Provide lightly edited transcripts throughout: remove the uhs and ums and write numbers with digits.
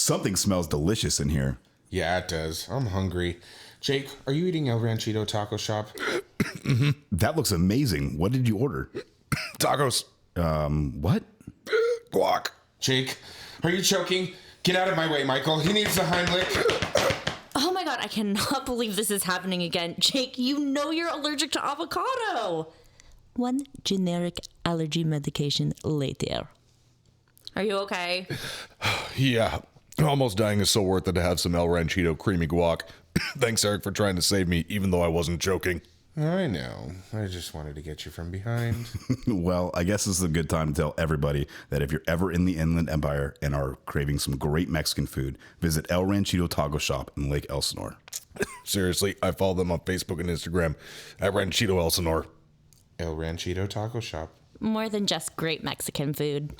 Something smells delicious in here. Yeah, it does. I'm hungry. Jake, are you eating El Ranchito Taco Shop? That looks amazing. What did you order? Tacos. What? Guac. Jake, are you choking? Get out of my way, Michael. He needs the Heimlich. Oh my god, I cannot believe this is happening again. Jake, you know you're allergic to avocado. One generic allergy medication later. Are you okay? Yeah. Almost dying is so worth it to have some El Ranchito creamy guac. Thanks, Eric, for trying to save me, even though I wasn't joking. I know. I just wanted to get you from behind. Well, I guess this is a good time to tell everybody that if you're ever in the Inland Empire and are craving some great Mexican food, visit El Ranchito Taco Shop in Lake Elsinore. Seriously, I follow them on Facebook and Instagram at Ranchito Elsinore. El Ranchito Taco Shop. More than just great Mexican food.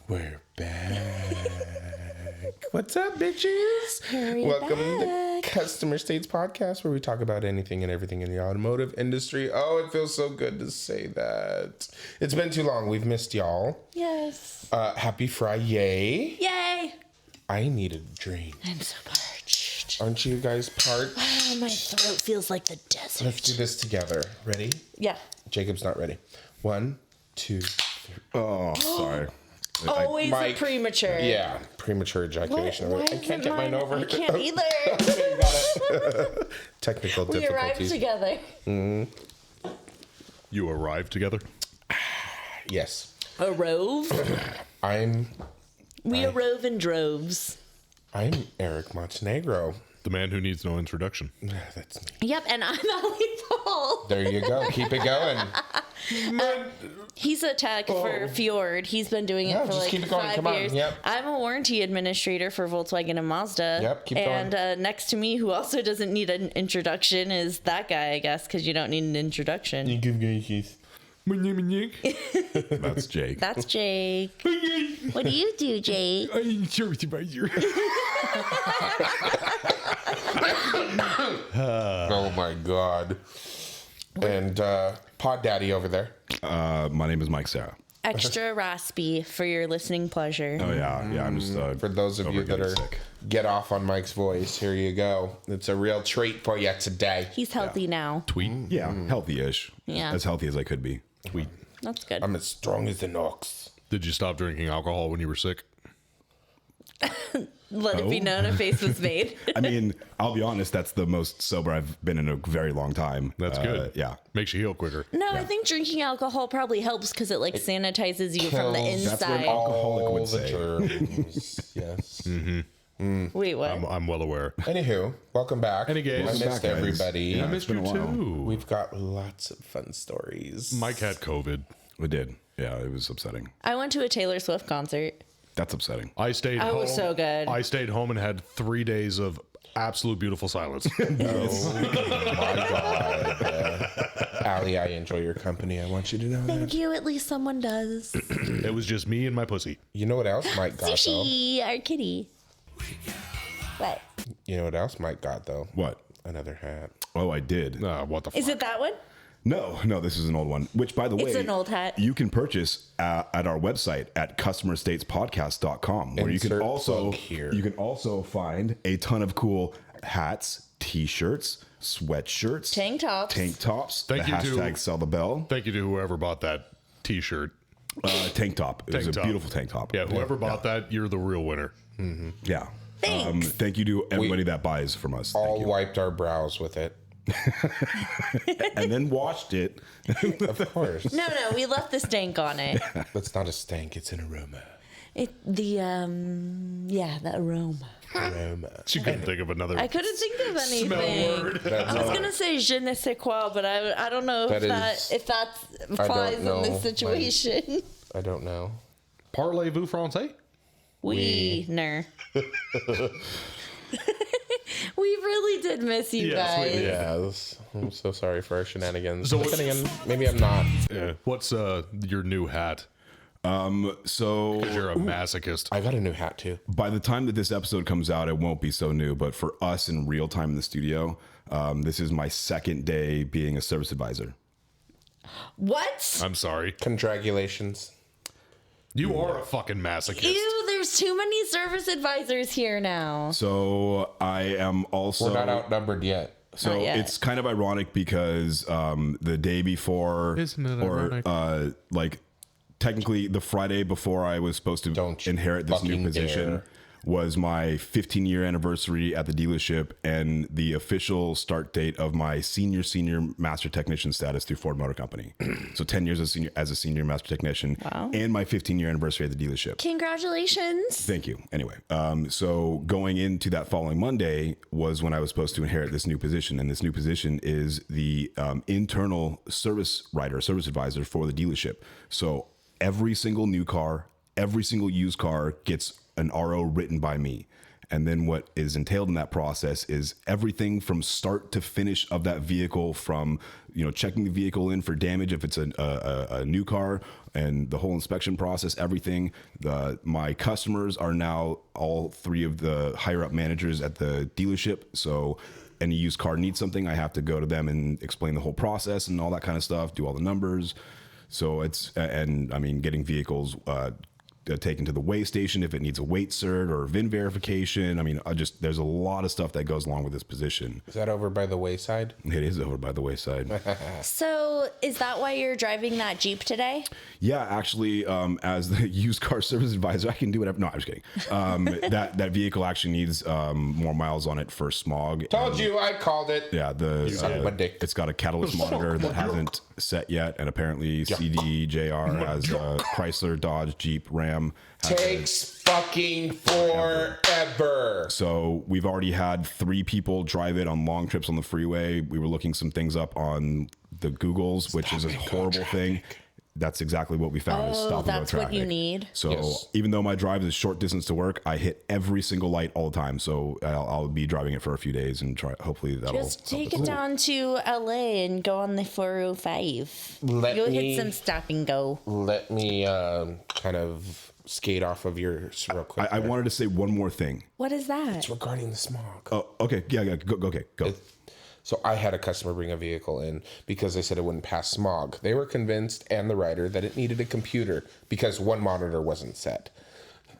We're back. What's up, bitches? Welcome to Customer States Podcast, where we talk about anything and everything in the automotive industry. Oh, it feels so good to say that. It's been too long. We've missed y'all. Yes. Happy Friday. Yay. I need a drink. I'm so parched. Aren't you guys parched? Oh, my throat feels like the desert. Let's do this together. Ready? Yeah. Jacob's not ready. 1, 2, 3. Oh, sorry. Always Mike, premature. Yeah, premature ejaculation. Why I isn't can't get mine over. I can't either. Okay, you got it. Technical We arrived difficulties. together. You arrived together? Yes. A rove? We arove in droves. I'm Eric Montenegro. The man who needs no introduction. That's me. Yep, and I'm Allie Paul. There you go. Keep it going. He's a tech for Fjord. He's been doing it for just like keep it going. 5 Come on. years. Yep. I'm a warranty administrator for Volkswagen and Mazda. Yep, keep and going. Next to me, who also doesn't need an introduction, is that guy, I guess, because you don't need an introduction. My name is Nick. That's Jake. That's Jake. What do you do, Jake? I'm service advisor. Oh my God. And Pod Daddy over there. My name is Mike Sarah. Extra raspy for your listening pleasure. Oh, yeah. I'm just... For those of you that are get off on Mike's voice, here you go. It's a real treat for you today. He's healthy now. Tweet. Yeah, healthy-ish. Yeah. As healthy as I could be. Tweet. That's good. I'm as strong as an ox. Did you stop drinking alcohol when you were sick? Let it be known a face was made. I mean, I'll be honest, that's the most sober I've been in a very long time. That's good. Yeah. Makes you heal quicker. No, I think drinking alcohol probably helps because it like sanitizes you from the kills- That's what an inside. alcoholic All would the say. germs. Yes. Wait, what? I'm well aware. Anywho, welcome back. Any gays? I Welcome missed back, guys. everybody. Yeah. I it's missed been you a while. too. We've got lots of fun stories. Mike had COVID. We did. Yeah, it was upsetting. I went to a Taylor Swift concert. That's upsetting. I stayed home. Oh, it was so good. I stayed home and had 3 days of absolute beautiful silence. Oh my God. Allie, I enjoy your company. I want you to know that. Thank you. At least someone does. It was just me and my pussy. You know what else Mike got, though? Sushi, our kitty. What? You know what else Mike got, though? What? Another hat. Oh, I did. What the fuck? Is it that one? No, this is an old one. Which, by the way, It's an old hat. You can purchase at our website at customerstatespodcast.com, where Insert you plug here. can also find a ton of cool hats, t-shirts, sweatshirts, Tank tops. Thank the you to- hashtag sell the bell, Thank you to whoever bought that t-shirt. tank top. It was Tank a top. beautiful tank top. Yeah, whoever bought that, you're the real winner. Yeah. Thanks. Thank you to everybody that buys from us. Thank All you. wiped our brows with it. And then washed it. Of course. No, we left the stank on it. That's not a stank, it's an aroma. The aroma. Aroma. She couldn't think of another. I couldn't think of Smell anything. word. I was gonna say je ne sais quoi, but I don't know if that applies in know. this situation. I don't know. Parlez-vous français? Wiener. We really did miss you guys. Yes. I'm so sorry for our shenanigans. So But then again, maybe I'm not. Yeah. What's your new hat? So 'Cause you're a masochist. I got a new hat too. by the time that this episode comes out, it won't be so new. But for us in real time in the studio, this is my second day being a service advisor. What? I'm sorry. Congratulations. You are a fucking masochist. Ew, there's too many service advisors here now. So I am also We're not outnumbered yet. So Not yet. it's kind of ironic because the day before, Isn't it ironic? like technically the Friday before I was supposed to Don't you inherit this new fucking position dare. was my 15-year anniversary at the dealership and the official start date of my senior master technician status through Ford Motor Company. So 10 years as a senior master technician. Wow. And my 15-year anniversary at the dealership. Congratulations. Thank you. Anyway, so going into that following Monday was when I was supposed to inherit this new position. And this new position is the internal service advisor for the dealership. So every single new car, every single used car gets an RO written by me. And then what is entailed in that process is everything from start to finish of that vehicle, from, checking the vehicle in for damage if it's a new car, and the whole inspection process, everything. My customers are now all three of the higher up managers at the dealership. So any used car needs something, I have to go to them and explain the whole process and all that kind of stuff, do all the numbers. So getting vehicles taken to the weigh station if it needs a weight cert or VIN verification. There's a lot of stuff that goes along with this position. Is that over by the wayside? It is over by the wayside. So, is that why you're driving that Jeep today? Yeah, actually, as the used car service advisor, I can do whatever. No, I'm just kidding. That vehicle actually needs more miles on it for smog. Told you, I called it. Yeah, suck my dick. it's got a catalyst monitor that hasn't set yet, and apparently CDJR has Chrysler, Dodge, Jeep, Ram. Takes fucking forever. So we've already had 3 people drive it on long trips on the freeway. We were looking some things up on the Googles, which is a horrible thing. That's exactly what we found. Is Oh, stop and go that's what you traffic. need. So Yes. even though my drive is short distance to work, I hit every single light all the time. So I'll be driving it for a few days and try. Hopefully that'll Just help take us. it down to LA and go on the 405. Let You'll me- hit some stop and go. Let me kind of skate off of yours real quick. I wanted to say one more thing. What is that? It's regarding the smog. Oh, okay. Yeah. Go. So I had a customer bring a vehicle in because they said it wouldn't pass smog. They were convinced, and the writer, that it needed a computer because one monitor wasn't set.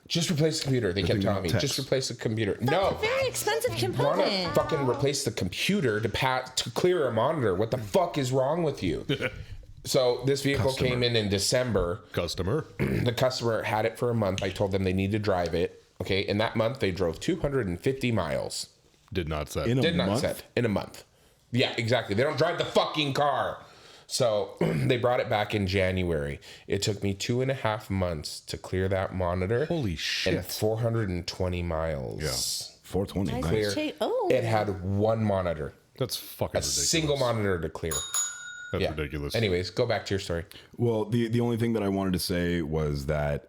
Just replace the computer. They kept telling me, just replace the computer. No. That's a very expensive Want to component. fucking replace the computer to clear a monitor. What the fuck is wrong with you? So this vehicle came in December. Customer. The customer had it for a month. I told them they need to drive it. Okay. In that month, they drove 250 miles. Did not set. Did not set in a month. Yeah, exactly. They don't drive the fucking car. So they brought it back in January. It took me 2.5 months to clear that monitor. Holy shit. And 420 miles. Yeah. 420. Nice. Nice. Clear. Oh. It had one monitor. That's fucking A ridiculous. single monitor to clear. That's ridiculous. Anyways, go back to your story. Well, the only thing that I wanted to say was that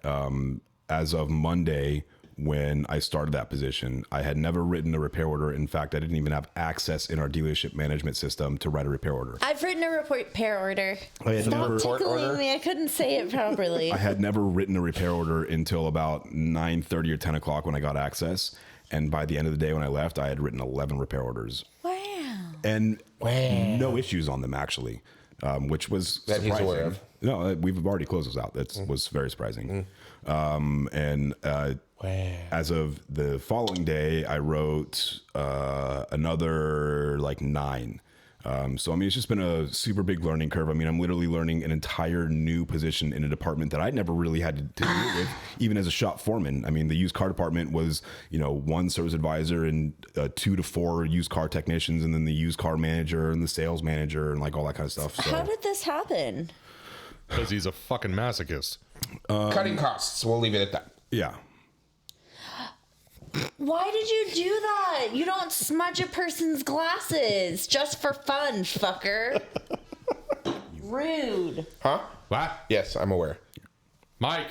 as of Monday, when I started that position, I had never written a repair order. In fact, I didn't even have access in our dealership management system to write a repair order. I've written a repair order. I had Stop never- tickling me. I couldn't say it properly. I had never written a repair order until about 9:30 or 10 o'clock when I got access. And by the end of the day when I left, I had written 11 repair orders. Wow. And no issues on them, actually, which was That he's surprising. aware of. No, we've already closed those out. That was very surprising. As of the following day, I wrote another 9. So, it's just been a super big learning curve. I'm literally learning an entire new position in a department that I never really had to deal with, even as a shop foreman. The used car department was, 1 service advisor and 2 to 4 used car technicians, and then the used car manager and the sales manager and all that kind of stuff. So, How did this happen? Because he's a fucking masochist. Cutting costs. We'll leave it at that. yeah. Why did you do that? You don't smudge a person's glasses just for fun, fucker. Rude. Huh? What? Yes, I'm aware. Mike.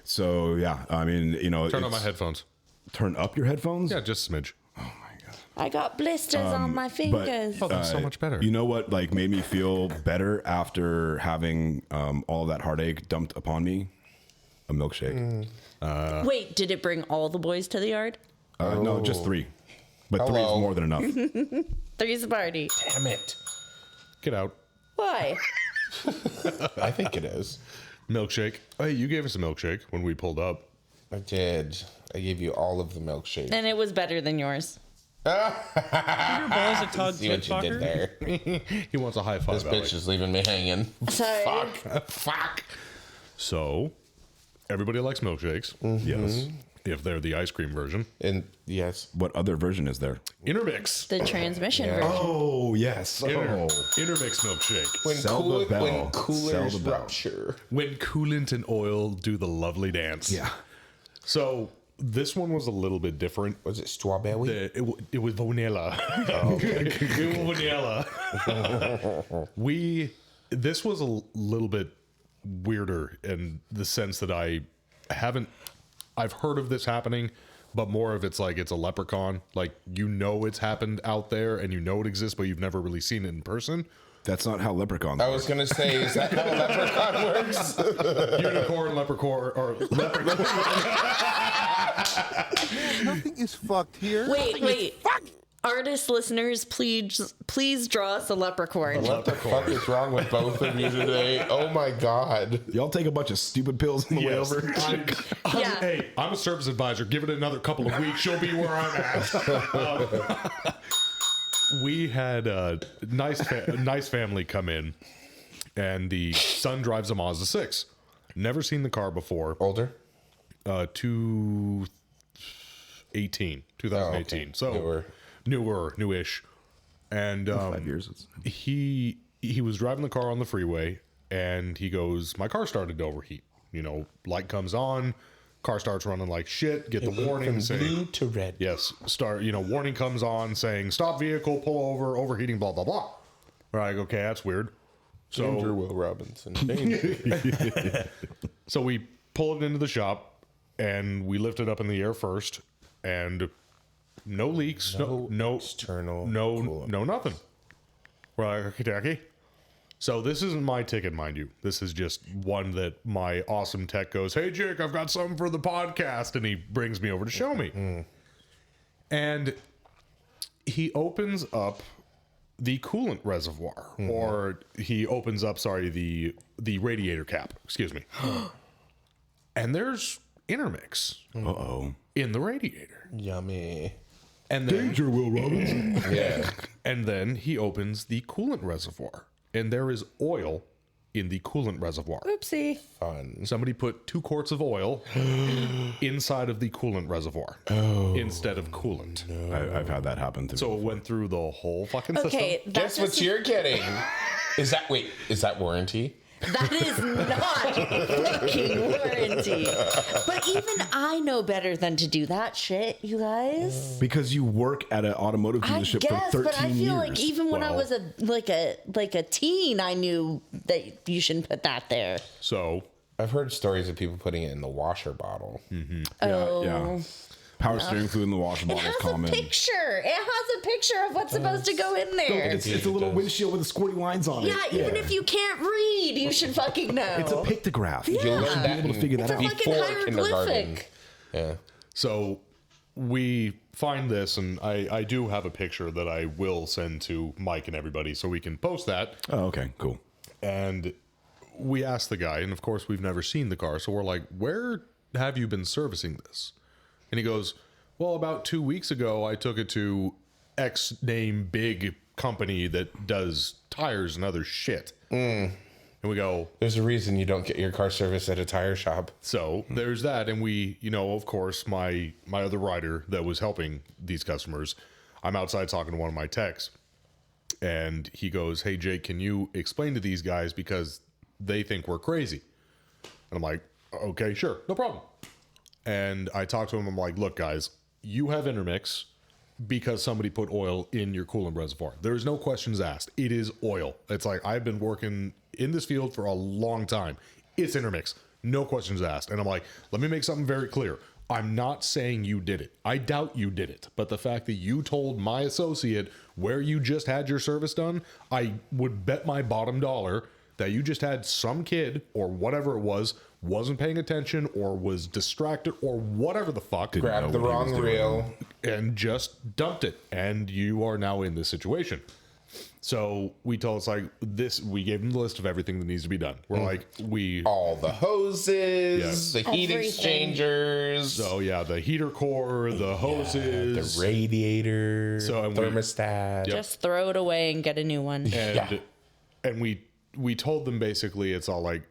So yeah, I mean, you know, Turn on my headphones. Turn up your headphones. Yeah, just a smidge. I got blisters on my fingers. Oh, that's so much better. You know what, like, made me feel better after having all of that heartache dumped upon me? A milkshake. Wait, did it bring all the boys to the yard? No, just 3. But 3 is more than enough. Three's a party. Damn it. Get out. Why? I think it is. Milkshake. Hey, you gave us a milkshake when we pulled up. I did. I gave you all of the milkshake. And it was better than yours. Your balls a tug See what you did there. He wants a high five. This bitch is leaving me hanging. Sorry. Fuck. So, everybody likes milkshakes. Yes. If they're the ice cream version. And yes. What other version is there? Intermix. The transmission version. Oh, yes. Intermix milkshake. When, Sell the bell. when coolers Sell the bell. rupture. When coolant and oil do the lovely dance. Yeah. So, this one was a little bit different. Was it strawberry? It was vanilla. It was vanilla. This was a little bit weirder in the sense that I've heard of this happening, but more of it's like it's a leprechaun. Like, you know it's happened out there and you know it exists, but you've never really seen it in person. That's not how leprechauns I work. was going to say, is that how a leprechaun works? Unicorn, leprechaun, or leprechaun. Nothing is fucked here. Wait. Artist listeners, please draw us a leprechaun. What the fuck is wrong with both of you today? Oh my god. Y'all take a bunch of stupid pills on the way Yes. over. Yeah. Hey, I'm a service advisor. Give it another couple of weeks. She'll be where I'm at. We had a nice family come in, and the son drives a Mazda 6. Never seen the car before. Older? 2018. So newish. And 5 years. he was driving the car on the freeway, and he goes, my car started to overheat. You know, light comes on, car starts running like shit, get the warning From saying, blue to red. yes, warning comes on saying, stop vehicle, pull over, overheating, blah, blah, blah. We're like, okay, that's weird. Danger, Will Robinson. Danger. So we pull it into the shop, and we lift it up in the air first, and no leaks, no external no nothing. We're like, okay, Jackie. So this isn't my ticket, mind you. This is just one that my awesome tech goes, hey, Jake, I've got something for the podcast, and he brings me over to show me. And he opens up the coolant reservoir, or he opens up, the radiator cap, excuse me. And there's intermix in the radiator. Yummy. And then, Danger, Will Robinson. Yeah. and then he opens the coolant reservoir, and there is oil in the coolant reservoir. Oopsie. Fun. Somebody put 2 quarts of oil inside of the coolant reservoir instead of coolant. I've had that happen too. So it went through the whole fucking Okay, system. Guess what you're getting? Is that warranty? that is not fucking warranty. But even I know better than to do that shit, you guys. Because you work at an automotive I dealership guess, for 13 but I feel years. like even when I was a teen, I knew that you shouldn't put that there. So I've heard stories of people putting it in the washer bottle. Yeah. Power steering fluid in the wash It bottle is has common. a picture. It has a picture of what's supposed to go in there. It's a little windshield with the squirty lines on it. Yeah, even if you can't read, you should fucking know. It's a pictograph. You learned should be that able to figure that It's a out. fucking before kindergarten. hieroglyphic. Yeah. So we find this, and I do have a picture that I will send to Mike and everybody so we can post that. Oh, okay, cool. And we asked the guy, and of course we've never seen the car, so we're like, where have you been servicing this? And he goes, well, about 2 weeks ago I took it to X name big company that does tires and other shit. And we go, There's a reason you don't get your car serviced at a tire shop. so there's that. And we, of course, my other rider that was helping these customers, I'm outside talking to one of my techs, and he goes, hey, Jake, can you explain to these guys because they think we're crazy? And I'm like, okay, sure, no problem. And I talked to him. I'm like, look, guys, you have intermix because somebody put oil in your coolant reservoir. There's no questions asked. It is oil. It's like, I've been working in this field for a long time. It's intermix. no questions asked. And I'm like, let me make something very clear. I'm not saying you did it. I doubt you did it. But the fact that you told my associate where you just had your service done, I would bet my bottom dollar that you just had some kid or whatever it was, wasn't paying attention or was distracted or whatever the fuck. Grabbed the wrong reel. And just dumped it. And you are now in this situation. So we told us like this, we gave them the list of everything that needs to be done. We're like, all the hoses, Yes. the heat Everything. exchangers. so yeah, the heater core, the hoses, the radiator, and thermostat. Just throw it away and get a new one. and we told them basically it's all like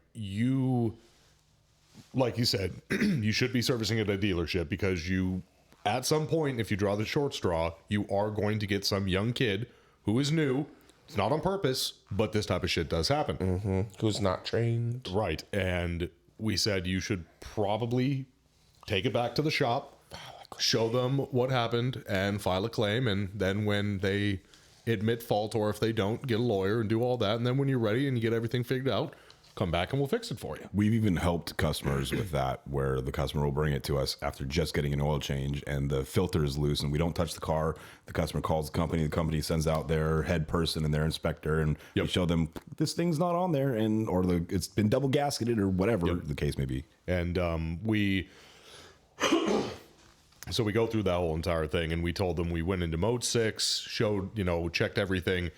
like you said, you should be servicing at a dealership because you, at some point, if you draw the short straw, you are going to get some young kid who is new. It's not on purpose, but this type of shit does happen. Who's not trained. Right. And we said you should probably take it back to the shop, show them what happened, and file a claim. And then when they admit fault, or if they don't, get a lawyer and do all that. And then when you're ready and you get everything figured out, come back and we'll fix it for you. We've even helped customers with that, where the customer will bring it to us after just getting an oil change and the filter is loose and we don't touch the car. The customer calls the company sends out their head person and their inspector, and we show them this thing's not on there, and or it's been double gasketed or whatever the case may be. And so we go through that whole entire thing, and we told them we went into mode 6, showed, checked everything.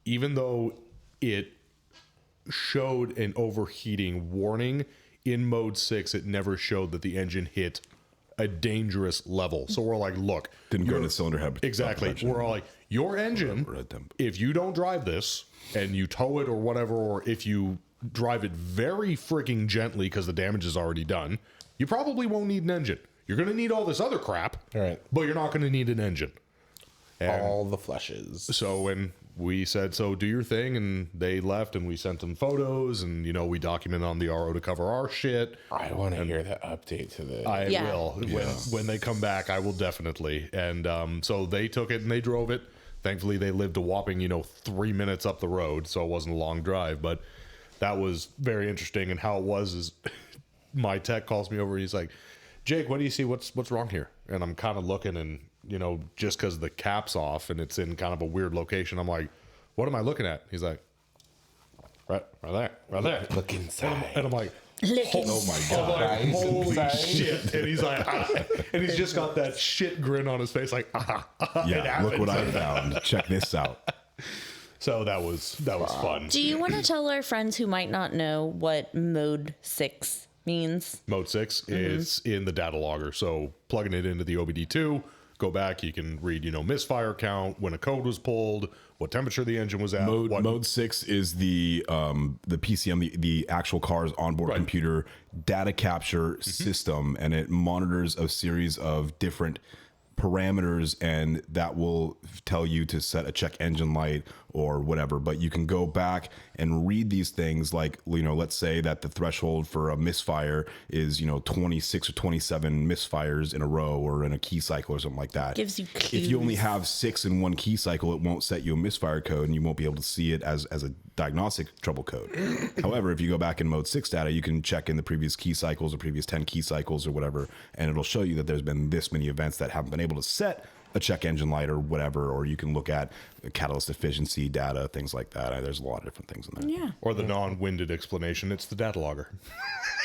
Even though it showed an overheating warning, in mode 6 it never showed that the engine hit a dangerous level. So we're like, look, Didn't go into cylinder head. exactly, we're all like, your engine, if you don't drive this and you tow it or whatever, or if you drive it very freaking gently because the damage is already done, you probably won't need an engine. You're going to need all this other crap, Right. but you're not going to need an engine. And All the flushes. so when we said, so do your thing, and they left, and we sent them photos, and, we documented on the RO to cover our shit. I want to hear the update to this. I Yeah. will. When they come back, I will definitely. And so they took it and they drove it. Thankfully, they lived a whopping, 3 minutes up the road, so it wasn't a long drive. But that was very interesting. And how it was is my tech calls me over, and he's like, Jake, what do you see? What's wrong here? And I'm kind of looking, and just because the cap's off and it's in kind of a weird location, I'm like, what am I looking at? He's like, right there. Look inside. And I'm like, Oh my god! Nice holy inside. shit. And he's like, and he's just got that shit grin on his face, like, it Yeah, happened. look what I found. Check this out. So that was fun. Do you want to tell our friends who might not know what mode 6 means? Mode 6 is in the data logger. So plugging it into the OBD2, go back, you can read, misfire count, when a code was pulled, what temperature the engine was at. Mode 6 is the PCM, the actual car's onboard computer data capture system, and it monitors a series of different parameters, and that will tell you to set a check engine light or whatever. But you can go back and read these things, like, let's say that the threshold for a misfire is 26 or 27 misfires in a row or in a key cycle or something like that. Gives you If you only clues. have 6 in one key cycle, it won't set you a misfire code, and you won't be able to see it as a diagnostic trouble code. However, if you go back in mode 6 data, you can check in the previous key cycles or previous 10 key cycles or whatever, and it'll show you that there's been this many events that haven't been able to set a check engine light or whatever, or you can look at catalyst efficiency data, things like that. There's a lot of different things in there. Yeah. Or the non-winded explanation, it's the data logger.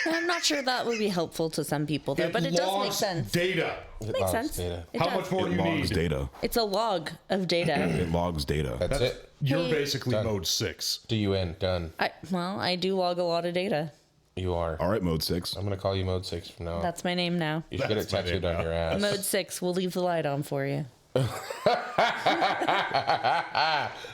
I'm not sure that would be helpful to some people, though, but it does make logs sense. data. Makes sense. Data. It How does. much more do It you logs need? data. It's a log of data. It logs data. That's it. You're Hey. basically Done. mode 6. DUN, done. I do log a lot of data. You are. All right, mode 6. I'm going to call you Mode 6 from now on. That's my name now. You should get it That's my tattooed name on your ass. Mode 6, we'll leave the light on for you.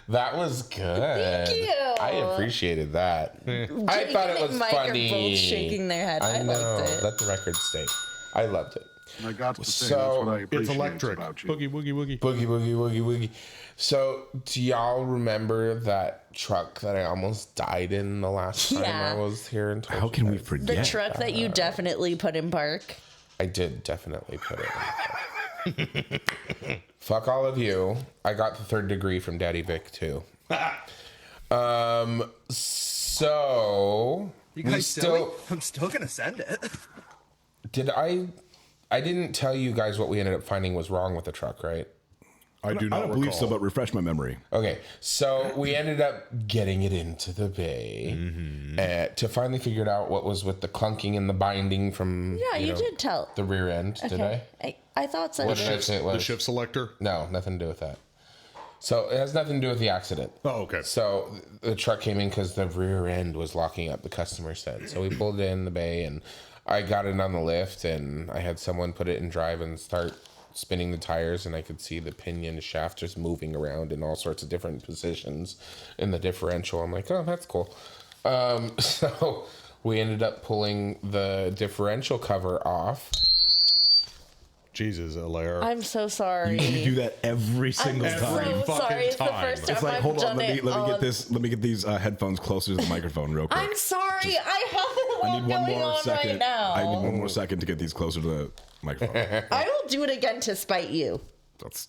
That was good. Thank you. I appreciated that. I thought it was Mike are funny. both shaking their head. I know. liked it. Let the record stay. I loved it. I got to say, So, that's what I appreciate It's electric. about you. Boogie, woogie, woogie. Boogie, boogie, woogie, woogie. So, do y'all remember that truck that I almost died in the last time Yeah. I was here in How can we The forget? truck that you definitely put in park. I did definitely put it in. Fuck all of you. I got the 3rd degree from Daddy Vic too. So You We guys still- I'm still gonna send it. I didn't tell you guys what we ended up finding was wrong with the truck, right? I do not I don't believe recall. so, but refresh my memory. Okay, so we ended up getting it into the bay to finally figure out what was with the clunking and the binding from Yeah, you did tell. the rear end. Did I? I thought so. What did I say it was? The shift selector? No, nothing to do with that. So it has nothing to do with the accident. Oh, okay. So the truck came in because the rear end was locking up, the customer said. So we pulled it in the bay and I got it on the lift and I had someone put it in drive and start spinning the tires, and I could see the pinion shaft just moving around in all sorts of different positions in the differential. I'm like, oh, that's cool. So we ended up pulling the differential cover off. Jesus, Alaire. I'm so sorry. You do that every single I'm time. so fucking sorry. It's the time. first time It's like, I've hold on, done let it. me get this. Let me get these headphones closer to the microphone real quick. I'm sorry. I have I a need lot one going more on second. right now. I need one more second to get these closer to the microphone. I will do it again to spite you.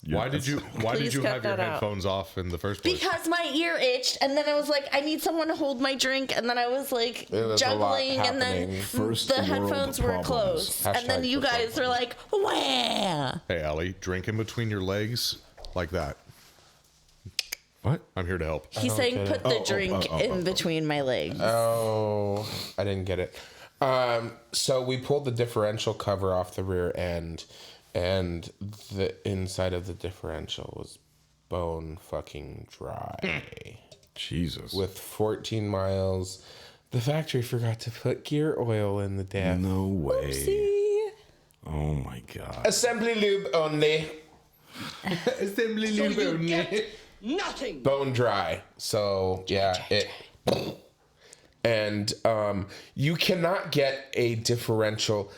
Why did you Please cut have your that out. headphones off in the first place? Because my ear itched, and then I was like, I need someone to hold my drink, and then I was like There was a lot juggling, and then happening. First the world headphones were problems. closed, and then Hashtag you first world guys were like, "Wah!" Hey, Allie, drink in between your legs like that. What? I'm here to help. He's saying, "Put the oh, drink oh, in between my legs." Oh, I didn't get it. So we pulled the differential cover off the rear end, and the inside of the differential was bone fucking dry. Jesus. With 14 miles, the factory forgot to put gear oil in the damn. No way. See? Oh my god. Assembly lube only. Assembly lube only. Nothing. Bone dry. So yeah, it. And you cannot get a differential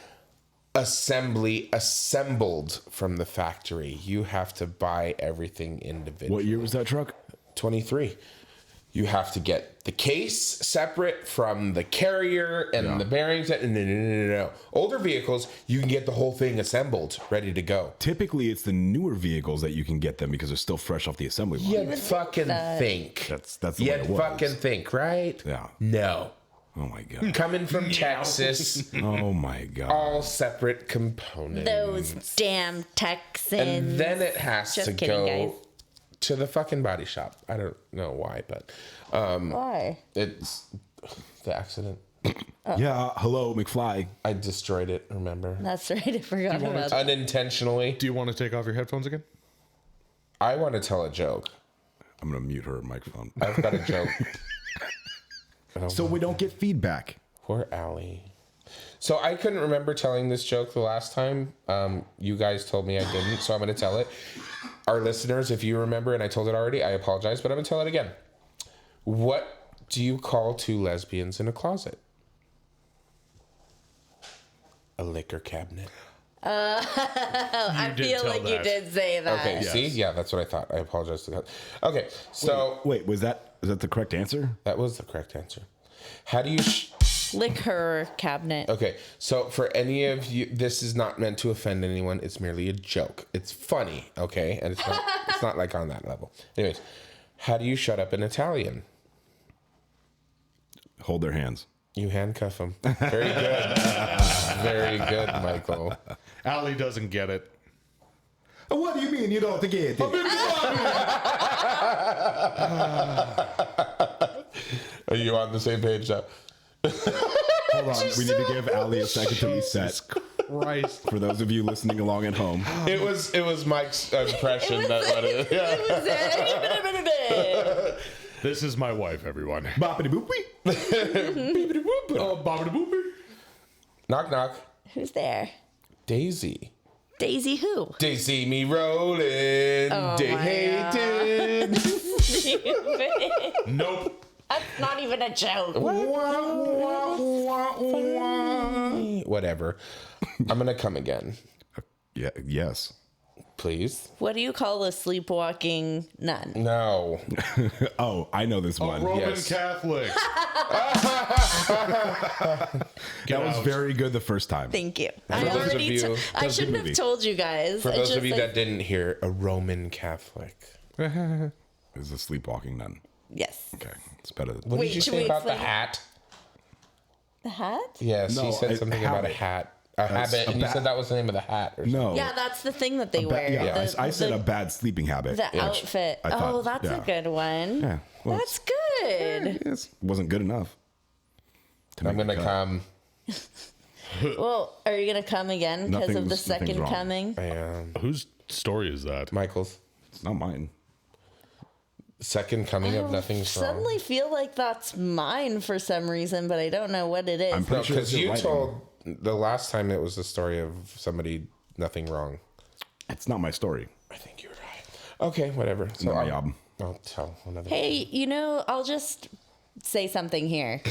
assembly assembled from the factory. You have to buy everything individually. What year was that truck? 23. You have to get the case separate from the carrier and the bearings. No. Older vehicles, you can get the whole thing assembled, ready to go. Typically, it's the newer vehicles that you can get them because they're still fresh off the assembly line. You'd fucking think. That's the way it You'd was. fucking think, right? Yeah. No. Oh my god. Coming from Texas, Oh my god. all separate components. Those damn Texans. And then it has Just to kidding, go guys. to the fucking body shop. I don't know why, but Why? it's the accident. Yeah. Hello, McFly. I destroyed it, remember? That's right. I forgot about that. Unintentionally. Do you want to take off your headphones again? I want to tell a joke. I'm gonna mute her microphone. I've got a joke. So we don't get feedback. Poor Allie. So I couldn't remember telling this joke the last time. You guys told me I didn't, so I'm going to tell it. Our listeners, if you remember and I told it already, I apologize, but I'm going to tell it again. What do you call two lesbians in a closet? A liquor cabinet. I feel like you did say that. Okay, see? Yeah, that's what I thought. I apologize to God. Okay, so Wait, is that the correct answer? that was the correct answer. How do you... Liquor cabinet. Okay, so for any of you, this is not meant to offend anyone. It's merely a joke. It's funny, okay? And it's not like on that level. Anyways, how do you shut up in Italian? Hold their hands. You handcuff them. Very good. Very good, Michael. Allie doesn't get it. What do you mean you don't get it? Are you on the same page now? Hold on. We need to give Allie a second to reset. Christ. For those of you listening along at home. It was Mike's impression that let it. Yeah. This is my wife, everyone. Boppity boopy. Oh, bobbity boopy. Knock knock. Who's there? Daisy. Daisy who? They see me rolling. Oh they my hated. Nope. That's not even a joke. Whatever. I'm gonna come again, Yeah. Yes. please. What do you call a sleepwalking nun? No. Oh, I know this one. Roman Yes. Catholic. That was very good the first time. Thank you. those of you- I that's a shouldn't movie. have told you guys. For It's those just of you like- that didn't hear, a Roman Catholic. Is a sleepwalking nun. Yes. Okay, it's better. What Wait, did you should say we about the explain? hat? The hat? Yes, No, he said a something about a habit. hat. A habit, and you said that was the name of the hat or something. No. Yeah, that's the thing that they wear. Yeah, The- I said the- a bad sleeping habit. The which outfit. I thought, That's a good one. Yeah, well, That's good. It wasn't good enough. I'm going to come. Well, are you going to come again because of the Nothing's second wrong. coming? I am. Whose story is that? Michael's. It's not mine. Second coming of Nothing's Wrong. Suddenly feel like that's mine for some reason, but I don't know what it is. I'm pretty No, sure it's because your you writing. told the last time it was the story of somebody nothing wrong. It's not my story. I think you were right. Okay, whatever. So not my album. I'll tell another. Hey, I'll just say something here.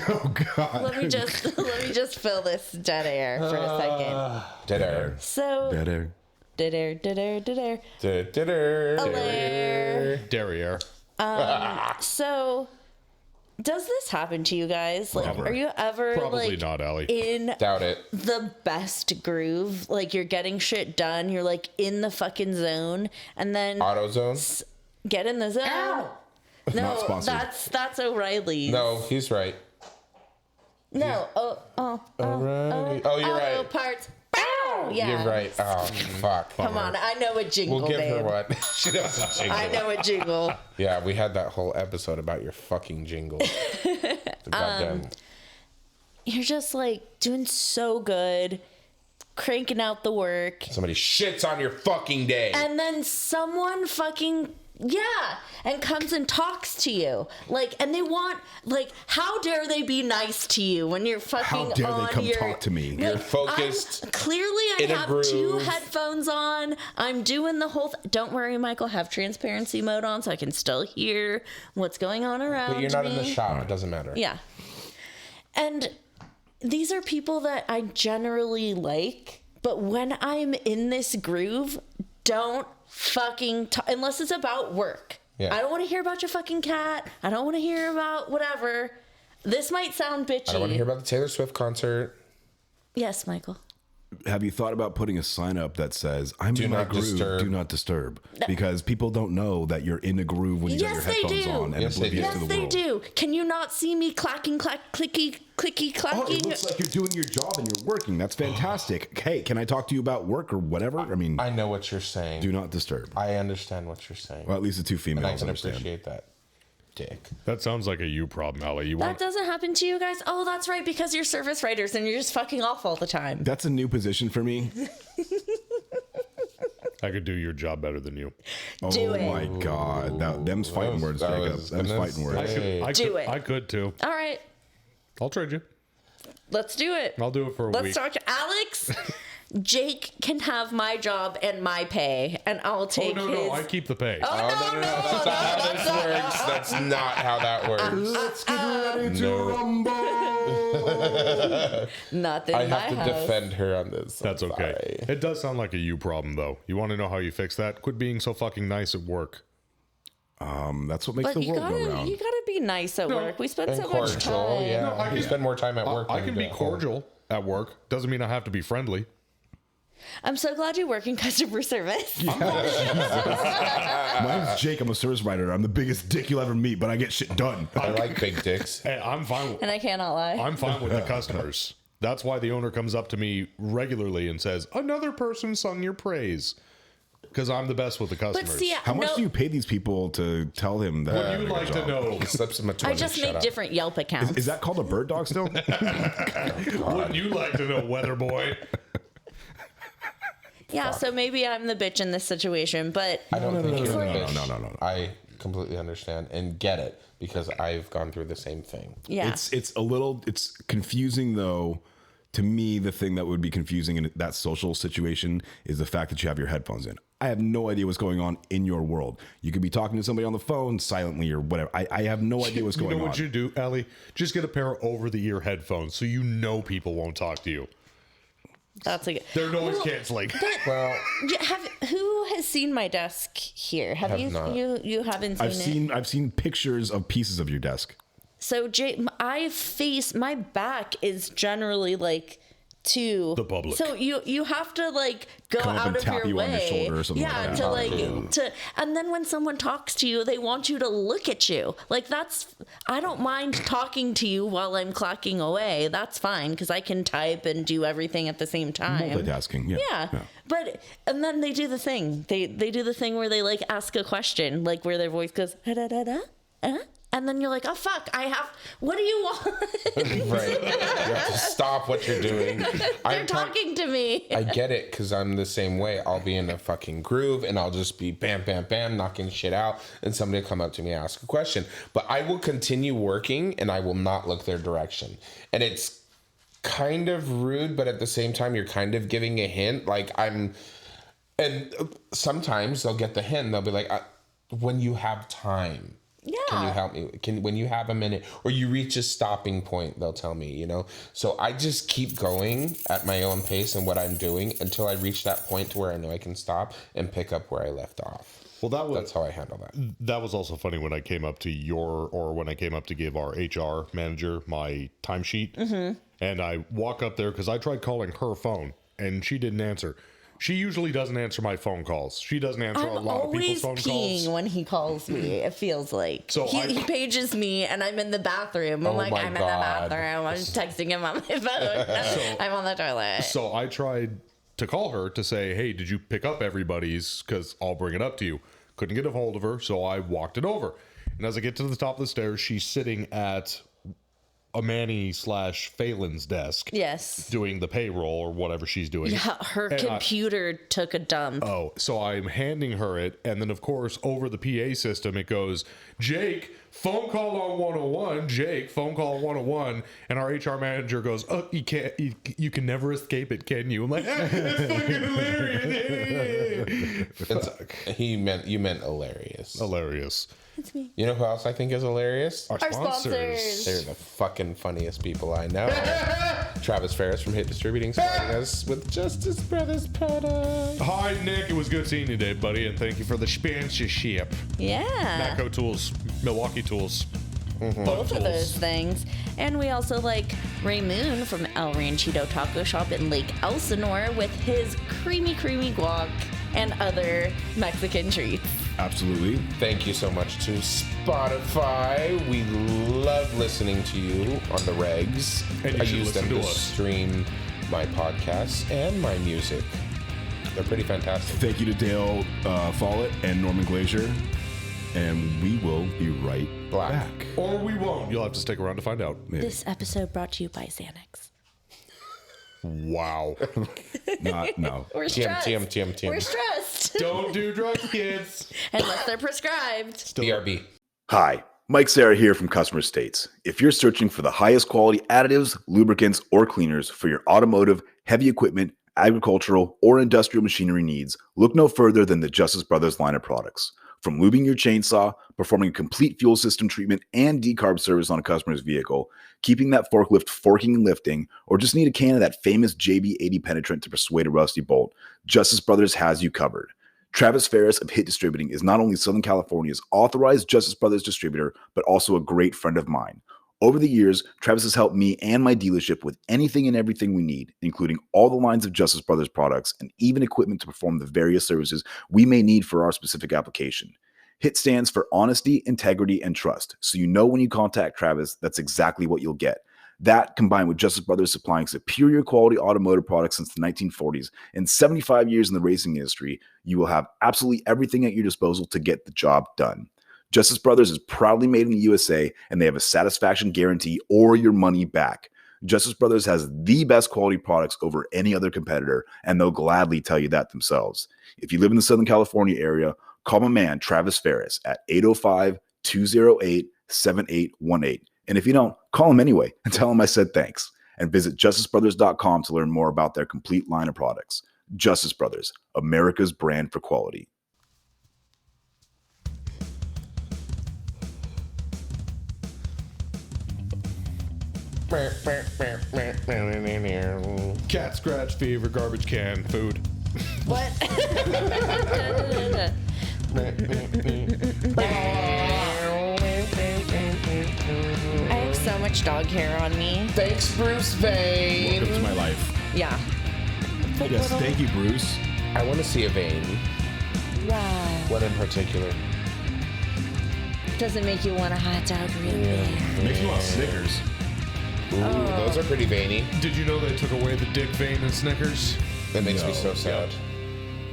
Oh God. Let me just fill this dead air for a second. Dead air. So Dead air. dead air, dead air, dead air. Dead air. Alair. Derriere. So does this happen to you guys? Like, Never. are you ever Probably like not, Allie. in Doubt it. the best groove? Like you're getting shit done, you're like in the fucking zone, and then AutoZone? get in the zone. Not No, sponsored. that's O'Reilly's. No, he's right. No. O'Reilly. Oh, you're Auto right. parts. Bow. Yeah. You're right. Oh, fuck. Come on, I know a jingle, We'll give babe. her what? She knows a jingle. I know a jingle. Yeah, we had that whole episode about your fucking jingle. Goddamn. You're just like doing so good, cranking out the work, Somebody shits on your fucking day. and then someone fucking and comes and talks to you, like, and they want, like, how dare they be nice to you when you're fucking How dare on they come your, talk to me? You're focused. Clearly, I in a have two groove. headphones on. I'm doing the whole. Don't worry, Michael. Have transparency mode on so I can still hear what's going on around But you're not me. in the shop. It doesn't matter. Yeah. And these are people that I generally like, but when I'm in this groove, don't fucking talk unless it's about work. Yeah. I don't want to hear about your fucking cat. I don't want to hear about whatever. This might sound bitchy. I don't want to hear about the Taylor Swift concert. Yes, Michael. Have you thought about putting a sign up that says "I'm Do in my not groove, disturb." do not disturb"? Because people don't know that you're in a groove when you got Yes, your they headphones do. on and Yes, they oblivious do. to Yes, the they world. do. Can you not see me clacking, clicky, Oh, clacking? it looks like you're doing your job and you're working. That's fantastic. Hey, can I talk to you about work or whatever? I mean, I know what you're saying. do not disturb. I understand what you're saying. Well, at least the two and I females can understand. appreciate that. Dick. That sounds like a you problem, Allie. You That want doesn't happen to you guys? Oh, that's right, because you're service writers and you're just fucking off all the time. That's a new position for me. I could do your job better than you. Do Oh it. my God. Them's fighting words, that Jacob. was Them's gonna fighting words. say- Do it. I could too. All right, I'll trade you. let's do it. I'll do it for a Let's week. talk to Alex. Jake can have my job and my pay, and I'll Oh take no, his. no, I keep the pay. Oh, No, that's not how this works. That's not how that works. Let's get ready to rumble. Not in I my have to house. defend her on this. That's I'm okay. sorry. It does sound like a you problem though. You want to know how you fix that? Quit being so fucking nice at work. That's what makes But the you world go gotta round. be nice at work. We spend And so much cordial, time. yeah. No, I you can- spend more time at work. I than can you be do at home. cordial at work. Doesn't mean I have to be friendly. I'm so glad you work in customer service. My name's Jake. I'm a service writer. I'm the biggest dick you'll ever meet, but I get shit done. I like big dicks. Hey, I'm fine. And I cannot lie. I'm fine with the customers. That's why the owner comes up to me regularly and says, "Another person sung your praise," because I'm the best with the but customers. see, How much no, do you pay these people to tell him that? Would you they're like good to job? know? He slips him a 20. I just Shut make up. different Yelp accounts. Is that called a bird dog still? Wouldn't you like to know, Weather Boy? Yeah, so maybe I'm the bitch in this situation, but I don't think you're no, the no, bitch. no. I completely understand and get it because I've gone through the same thing. yeah. It's a little confusing though. To me, the thing that would be confusing in that social situation is the fact that you have your headphones in. I have no idea what's going on in your world. You could be talking to somebody on the phone silently or whatever. I have no idea what's You going know what on. you do, Allie? Just get a pair of over-the-ear headphones so you know people won't talk to you. That's a good. They're noise canceling. Well, Who has seen my desk here? Have Have you? not. You haven't seen it. I've seen pictures of pieces of your desk. So my back is generally like to the public. So you have to like go Come up out and of tap your you way. on your shoulder or something yeah, like that. to like to and then when someone talks to you, they want you to look at you. Like that's I don't mind talking to you while I'm clocking away. That's fine because I can type and do everything at the same time. Multitasking. Yeah. But and then they do the thing. They do the thing where they like ask a question, like where their voice goes da da da da. And then you're like, oh, fuck, what do you want? Right. You have to stop what you're doing. They're talking to me. I get it, because I'm the same way. I'll be in a fucking groove, and I'll just be bam, bam, bam, knocking shit out, and somebody will come up to me and ask a question. But I will continue working, and I will not look their direction. And it's kind of rude, but at the same time, you're kind of giving a hint. Like, and sometimes they'll get the hint. They'll be like, when you have time. Yeah. Can you help me? When you have a minute or you reach a stopping point, they'll tell me, So I just keep going at my own pace and what I'm doing until I reach that point to where I know I can stop and pick up where I left off. Well, that's how I handle that. That was also funny when I came up to when I came up to give our HR manager my timesheet. Mm-hmm. And I walk up there because I tried calling her phone and she didn't answer. She usually doesn't answer my phone calls. She doesn't answer a lot of people's phone calls. I'm always peeing when he calls me, it feels like. So he pages me and I'm in the bathroom. I'm I'm in the bathroom. I'm texting him on my phone. I'm on the toilet. So I tried to call her to say, hey, did you pick up everybody's? Because I'll bring it up to you. Couldn't get a hold of her, so I walked it over. And as I get to the top of the stairs, she's sitting at a Manny/Phelan's desk. Yes. Doing the payroll or whatever she's doing. Yeah, her computer took a dump. Oh, so I'm handing her it, and then of course over the PA system it goes, Jake, phone call on 101, Jake, phone call on 101, and our HR manager goes, oh, you can never escape it, can you? I'm like, it's fucking hilarious. You meant hilarious. Hilarious. It's me. You know who else I think is hilarious? Our sponsors. They're the fucking funniest people I know. Travis Ferris from Hit Distributing supporting us with Justice Brothers products. Hi, Nick. It was good seeing you today, buddy, and thank you for the sponsorship. Yeah. Matco Tools, Milwaukee Tools. Mm-hmm. Both of those things. And we also like Ray Moon from El Ranchito Taco Shop in Lake Elsinore with his creamy guac and other Mexican treats. Absolutely. Thank you so much to Spotify. We love listening to you on the regs. And I use them to us. stream my podcasts and my music. They're pretty fantastic. Thank you to Dale Follett and Norman Glazier. And we will be right back. Or we won't. You'll have to stick around to find out. Maybe. This episode brought to you by Xanax. Wow. No. We're stressed. TM. We're stressed. Don't do drugs, kids. Unless they're prescribed. BRB. Hi, Mike Serra here from Customer States. If you're searching for the highest quality additives, lubricants, or cleaners for your automotive, heavy equipment, agricultural, or industrial machinery needs, look no further than the Justice Brothers line of products. From lubing your chainsaw, performing a complete fuel system treatment and decarb service on a customer's vehicle, keeping that forklift forking and lifting, or just need a can of that famous JB80 penetrant to persuade a rusty bolt, Justice Brothers has you covered. Travis Ferris of Hit Distributing is not only Southern California's authorized Justice Brothers distributor, but also a great friend of mine. Over the years, Travis has helped me and my dealership with anything and everything we need, including all the lines of Justice Brothers products and even equipment to perform the various services we may need for our specific application. HIT stands for honesty, integrity, and trust. So you know when you contact Travis, that's exactly what you'll get. That, combined with Justice Brothers supplying superior quality automotive products since the 1940s and 75 years in the racing industry, you will have absolutely everything at your disposal to get the job done. Justice Brothers is proudly made in the USA, and they have a satisfaction guarantee or your money back. Justice Brothers has the best quality products over any other competitor, and they'll gladly tell you that themselves. If you live in the Southern California area, call my man Travis Ferris at 805-208-7818. And if you don't, call him anyway and tell him I said thanks. And visit justicebrothers.com to learn more about their complete line of products. Justice Brothers, America's brand for quality. Cat scratch fever, garbage can, food. What? I have so much dog hair on me. Thanks, Bruce Vane. Welcome to my life. Yeah. It's like Yes, little- thank you, Bruce. I want to see a vein. Wow. What in particular? Doesn't make you want a hot dog really bad. Makes me want Snickers. Ooh, those are pretty veiny. Did you know they took away the dick vein in Snickers? That makes me so sad.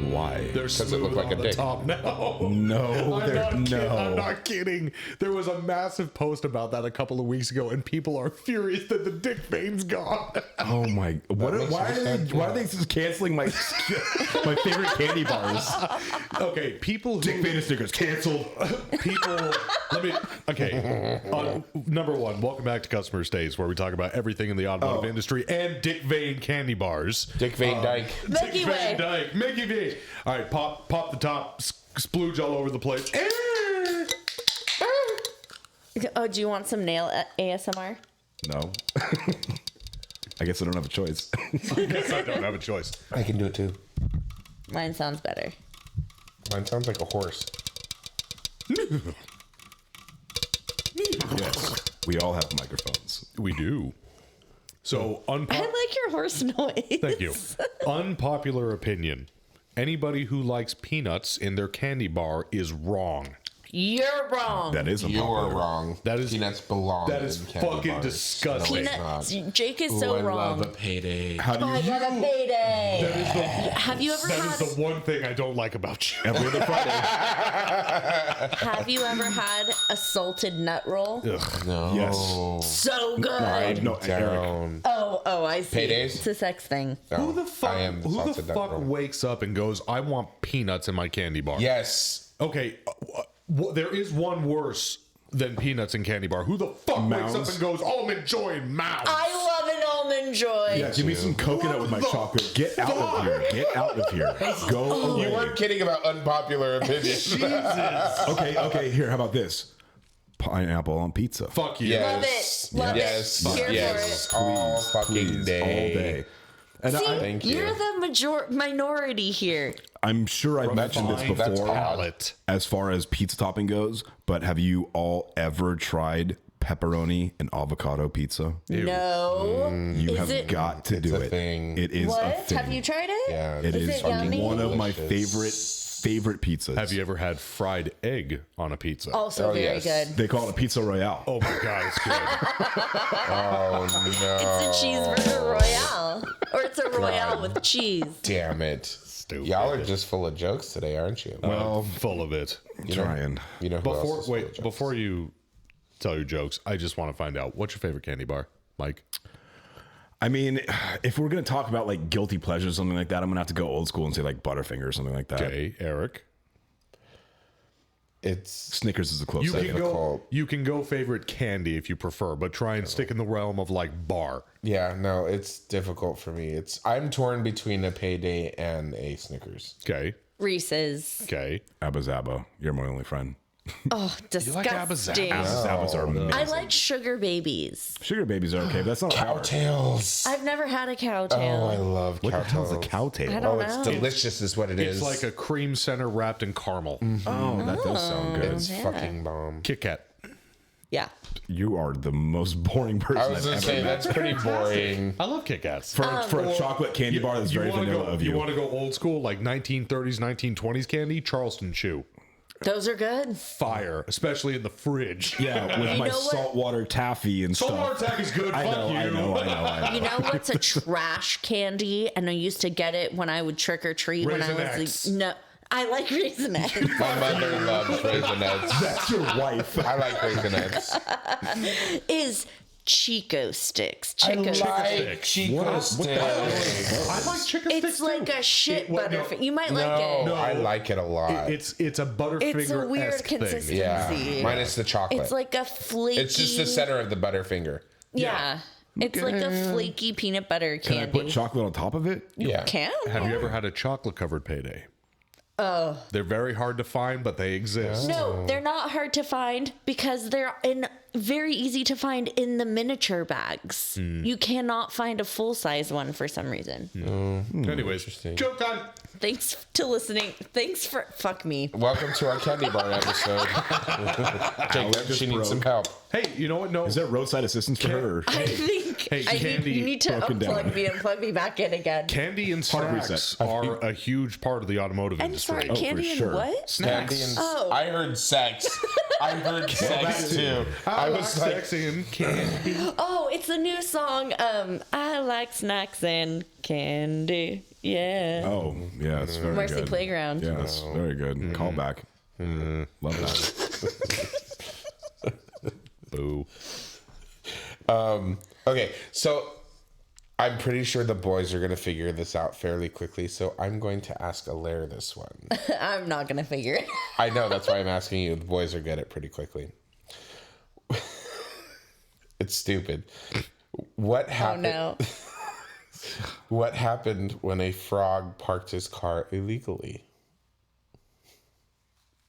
Why? They're Because it smooth looked like on a the dick. top now. No, I'm they're not kidding. no. I'm not kidding. There was a massive post about that a couple of weeks ago, and people are furious that the dick vein's gone. Oh my! Why are they just canceling my my favorite candy bars? Okay, people Dick who Vader Snickers canceled. people. Number one, welcome back to Customer Stays, where we talk about everything in the automotive industry and Dick Vein candy bars. Dick Van Dyke. Milky Dick Way. Van Dyke, Mickey V. All right, pop the top, splooge all over the place. Oh, do you want some nail ASMR? No. I guess I don't have a choice. I guess I don't have a choice. I can do it too. Mine sounds better. Mine sounds like a horse. Yes, we all have microphones. We do. So, I like your horse noise. Thank you. Unpopular opinion. Anybody who likes peanuts in their candy bar is wrong. You're wrong. That is unpopular. You're wrong. That is- Peanuts belong. that is in candy fucking bars. disgusting. No, it's Peanut. not. Jake is Ooh, so I wrong. love a payday. How do I you? love a payday. That is the Have you ever That had? is the one thing I don't like about you. Every other Friday. Have you ever had a salted nut roll? No. Yes. So good. No, Eric. Down. Oh, I see. Paydays? It's a sex thing. Who the fuck? I am Who the salted nut fuck roll. wakes up and goes, "I want peanuts in my candy bar"? Yes. Okay, there is one worse than peanuts in candy bar. Who the fuck wakes Mounds? up and goes, "Oh, I'm enjoying Mounds"? I love an almond joy. Yeah, give me some coconut with my What the chocolate. Get out of here. Get out of here. Go You away. weren't kidding about unpopular opinions. Okay. Here, how about this? Pineapple on pizza. Fuck you. Yes. Love it. Love yes. it. Here Yes. for All fucking Please, day. all day. And See, Thank you. you're the minority here. I'm sure I've mentioned this Fine, that's before palate. as far as pizza topping goes, but have you all ever tried pepperoni and avocado pizza? No. You Is have it- got to It's do a it. thing. It is a What? thing. Have you tried it? Yeah. It Is is it yummy? one of my Delicious. favorite pizzas. Have you ever had fried egg on a pizza? Also very yes. good. They call it a pizza royale. Oh my god, it's good. Oh no. It's a cheeseburger royale. Or it's a royale with cheese. Damn it. Stupid. Y'all are just full of jokes today, aren't you? Well, full of it. Trying. You know who else Before is full of jokes? before you tell your jokes, I just want to find out what's your favorite candy bar, Mike? I mean, if we're gonna talk about like guilty pleasures or something like that, I'm gonna have to go old school and say like Butterfinger or something like that. Okay, Eric. It's Snickers is a close You second. can go. call. You can go favorite candy if you prefer, but try and stick in the realm of like bar. yeah, no, it's difficult for me. I'm torn between a payday and a Snickers. Okay. Reese's. Okay. Abba Zaba, you're my only friend. Oh, like Abba disgusting. Abba Zabas are amazing. I like sugar babies. Sugar babies are okay, but that's not hard. Cowtails. I've never had a Oh, I cowtail. love What the hell's a cowtails. cow tail? I don't Oh, it's know. delicious is what it is. It's like a cream center wrapped in caramel. Oh, that does sound good. It's yeah. fucking bomb. Kit Kat. Yeah. You are the most boring person I was I've gonna ever say met. that's pretty boring. I love Kit Kats. For a chocolate candy bar that's very wanna vanilla go, of you. You want to go old school, like 1930s, 1920s candy? Charleston Chew. Those are good. Fire, especially in the fridge. Yeah, with my know what? saltwater taffy and Saltwater stuff. tack is good. I Fuck know, you. I know. You know what's a trash candy? And I used to get it when I would trick or treat when I was Raisinets. no. I like Raisinets. My mother loves Raisinets. That's your wife. I like Raisinets. Is Chico sticks. I Chico like Chico sticks. I like chicken It's sticks like too. a shit well, no, Butterfinger. You might like it. No, I like it a lot. It's a Butterfinger. It's a weird thing. consistency. yeah, minus the chocolate. It's like a flaky. It's just the center of the Butterfinger. Yeah. It's like a flaky peanut butter Can I candy. put chocolate on top of it? Yeah. Can? Have you ever had a chocolate covered payday? Oh. They're very hard to find, but they exist. No, they're not hard to find because they're very easy to find in the miniature bags. You cannot find a full size one for some reason. Anyways, Interesting. joke time. Thanks to listening. Thanks for fuck me. Welcome to our candy bar episode. Jacob, she needs some help. Hey, you know what? No. Is that roadside assistance for her? I think Hey, Candy, you need to broken down. unplug me and plug me back in again. Candy and Part of snacks reset. are a huge part of the automotive I'm industry. sorry, candy and sure. what? Candy Snacks. and I heard sex. I heard sex too. I was like, sex and candy. Oh, it's a new song. I like snacks and candy. Yeah. Oh, yeah, it's very Marcy good. Playground. Yeah, it's very good. Callback. Love that. Boo. okay, so I'm pretty sure the boys are going to figure this out fairly quickly, so I'm going to ask Alaire this one. I'm not gonna figure it. I know, that's why I'm asking you. The boys are good at pretty quickly. It's stupid. What happened? Oh no. What happened when a frog parked his car illegally?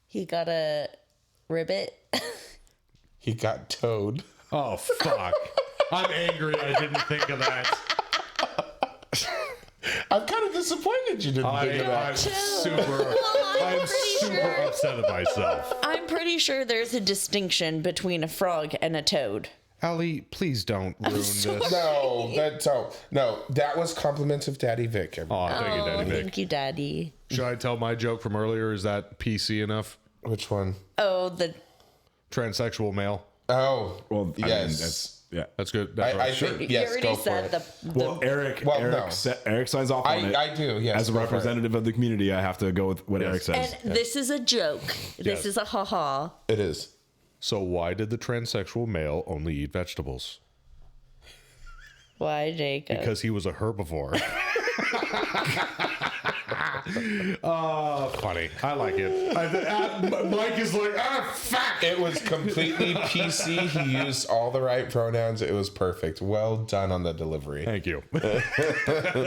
He got a ribbit. He got towed. Oh, fuck. I'm angry I didn't think of that. I'm kind of disappointed you didn't think of that. I'm super upset at myself. I'm pretty sure there's a distinction between a frog and a toad. Allie, please don't ruin this. No, that was compliments of Daddy Vic. Oh, thank you, Daddy Vic. Thank you, Daddy. Should I tell my joke from earlier? Is that PC enough? Which one? Oh, the Transsexual male. Oh, Well, I mean, yes. That's good. That's I right. think you yes. already Go for said it. the Well, Eric no. Eric signs off on it. I do. Yes. As a go for it. representative of the community, I have to go with what Eric says. and this is a joke. This Yes. is a haha. It is. So why did the transsexual male only eat vegetables? Why, Jacob? Because he was a herbivore. Oh, funny. I like it. Mike is like, fuck. It was completely PC. He used all the right pronouns. It was perfect. Well done on the delivery. Thank you.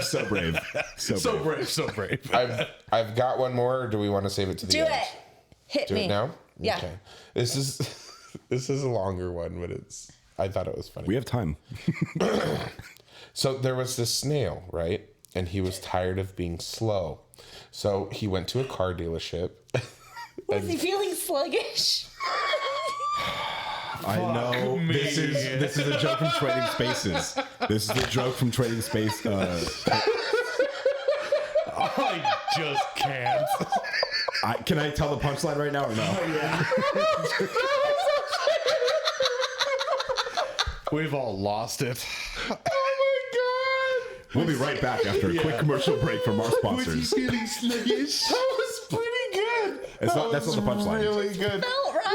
So brave. So brave. So brave. I've got one more. Or do we want to save it to the Do end? it. Hit Do me. it now. Yeah. Okay. This is a longer one, but I thought it was funny. We have time. So there was this snail, right? And he was tired of being slow. So he went to a car dealership. Was he feeling sluggish? I know this is a joke from Trading Spaces. This is a joke from Trading Space. I just can't. Can I tell the punchline right now or no? We've all lost it. We'll be right back after a quick commercial break from our sponsors. Feeling sluggish? That was pretty good. That's not the punchline. Really good. Felt right.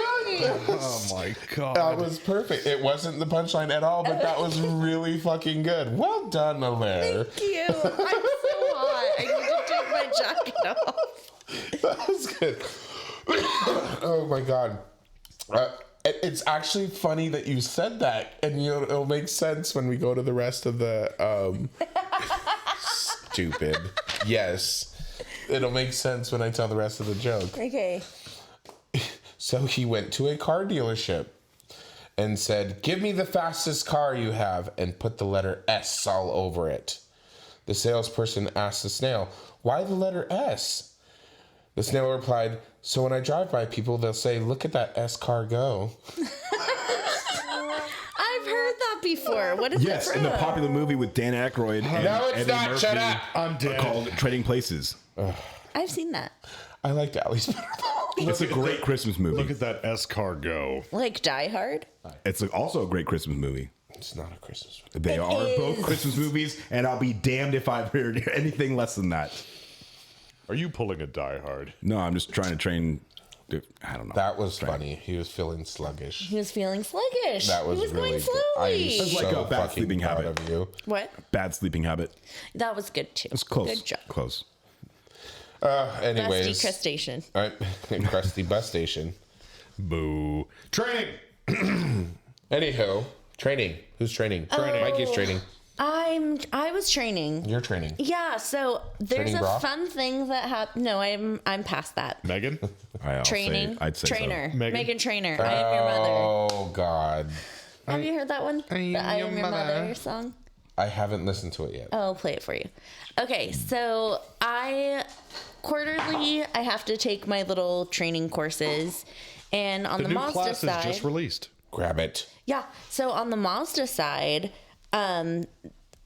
Oh my god. That was perfect. It wasn't the punchline at all, but that was really fucking good. Well done, Alaire. Thank you. I'm so hot. I need to take my jacket off. That was good. Oh my god. It's actually funny that you said that, and it'll make sense when we go to the rest of the stupid. Yes, it'll make sense when I tell the rest of the joke. Okay. So he went to a car dealership and said, "Give me the fastest car you have," and put the letter S all over it. The salesperson asked the snail, "Why the letter S?" The snail replied, "So when I drive by people, they'll say, 'Look at that S car go.'" I've heard that before. What is Yes, it from? in the popular movie with Dan Aykroyd and No, it's Eddie not. Murphy Shut up. I'm dead. called Trading Places. I've seen that. I liked Allie's better though. It's a great Christmas movie. Look at that S car go. Like Die Hard. It's also a great Christmas movie. It's not a Christmas movie. They are is. both Christmas movies, and I'll be damned if I've heard anything less than that. Are you pulling a Die Hard? No, I'm just trying to train. I don't know. That was funny. He was feeling sluggish. He was feeling sluggish. That was he was really going good. slowly. I'm It's like so a bad fucking sleeping proud habit. of you. What? Bad sleeping habit. That was good too. It's close. Good job. Close. Anyways. Dusty crustacean. All right. Crusty bus station. Boo. Training. Anyhow, training. Who's training? Training. Mikey's training. I was training. You're training. Yeah, so there's Training a bra? fun thing that happened. No, I'm past that. Megan. Training. I'd say Trainer. Megan? Megan Trainer. I am your mother. Oh God. Have you heard that one? The I am your mother song. I haven't listened to it yet. Oh, I'll play it for you. Okay, so quarterly I have to take my little training courses, and on the new Mazda class side, is just released. Grab it. yeah. So on the Mazda side,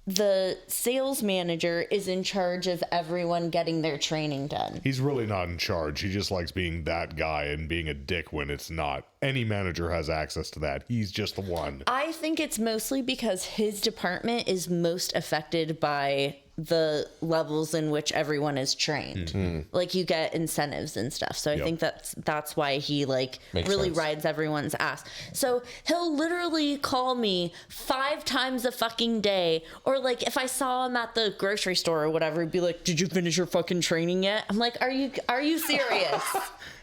the sales manager is in charge of everyone getting their training done. He's really not in charge. He just likes being that guy and being a dick when it's not. Any manager has access to that. He's just the one. I think it's mostly because his department is most affected by the levels in which everyone is trained. Like you get incentives and stuff. So I think that's why he like Makes really sense. rides everyone's ass. So he'll literally call me 5 times a fucking day, or like if I saw him at the grocery store or whatever, he'd be like, "Did you finish your fucking training yet?" I'm like, "Are you serious?"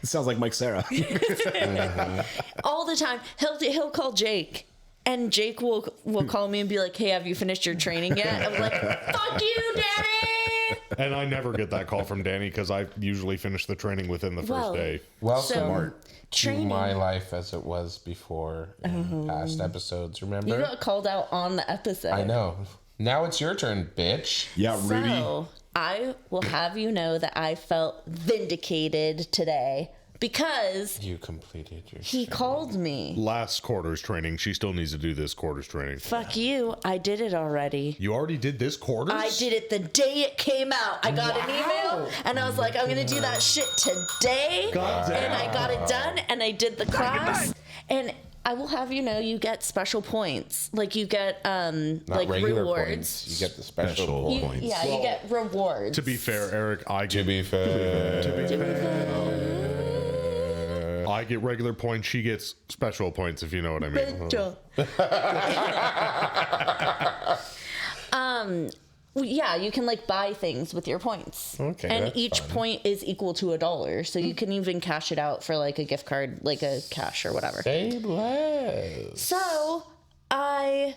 It sounds like Mike Sarah. All the time. He'll call Jake. And Jake will call me and be like, "Hey, have you finished your training yet?" I'm like, "Fuck you, Daddy!" And I never get that call from Danny because I usually finish the training within the first day. Welcome to training. my life as it was before in past episodes, remember? You got called out on the episode. I know. Now it's your turn, bitch. Yeah, Rudy. So I will have you know that I felt vindicated today because You completed your... he called me. Last quarter's training, she still needs to do this quarter's training. Fuck you. I did it already. You already did this quarter's? I did it the day it came out. I got an email and I was like, I'm going to do that shit today. And I got it done and I did the class. And I will have you know, you get special points. Like you get Not like regular rewards. points. You get the special Special points. points. Yeah, you get rewards. To be fair, Eric, I To get be fair. I get regular points. She gets special points, if you know what I mean. Yeah, you can like buy things with your points. Okay, And that's each fun. point is equal to $1. So you can even cash it out for like a gift card, like a cash or whatever. Say less. So I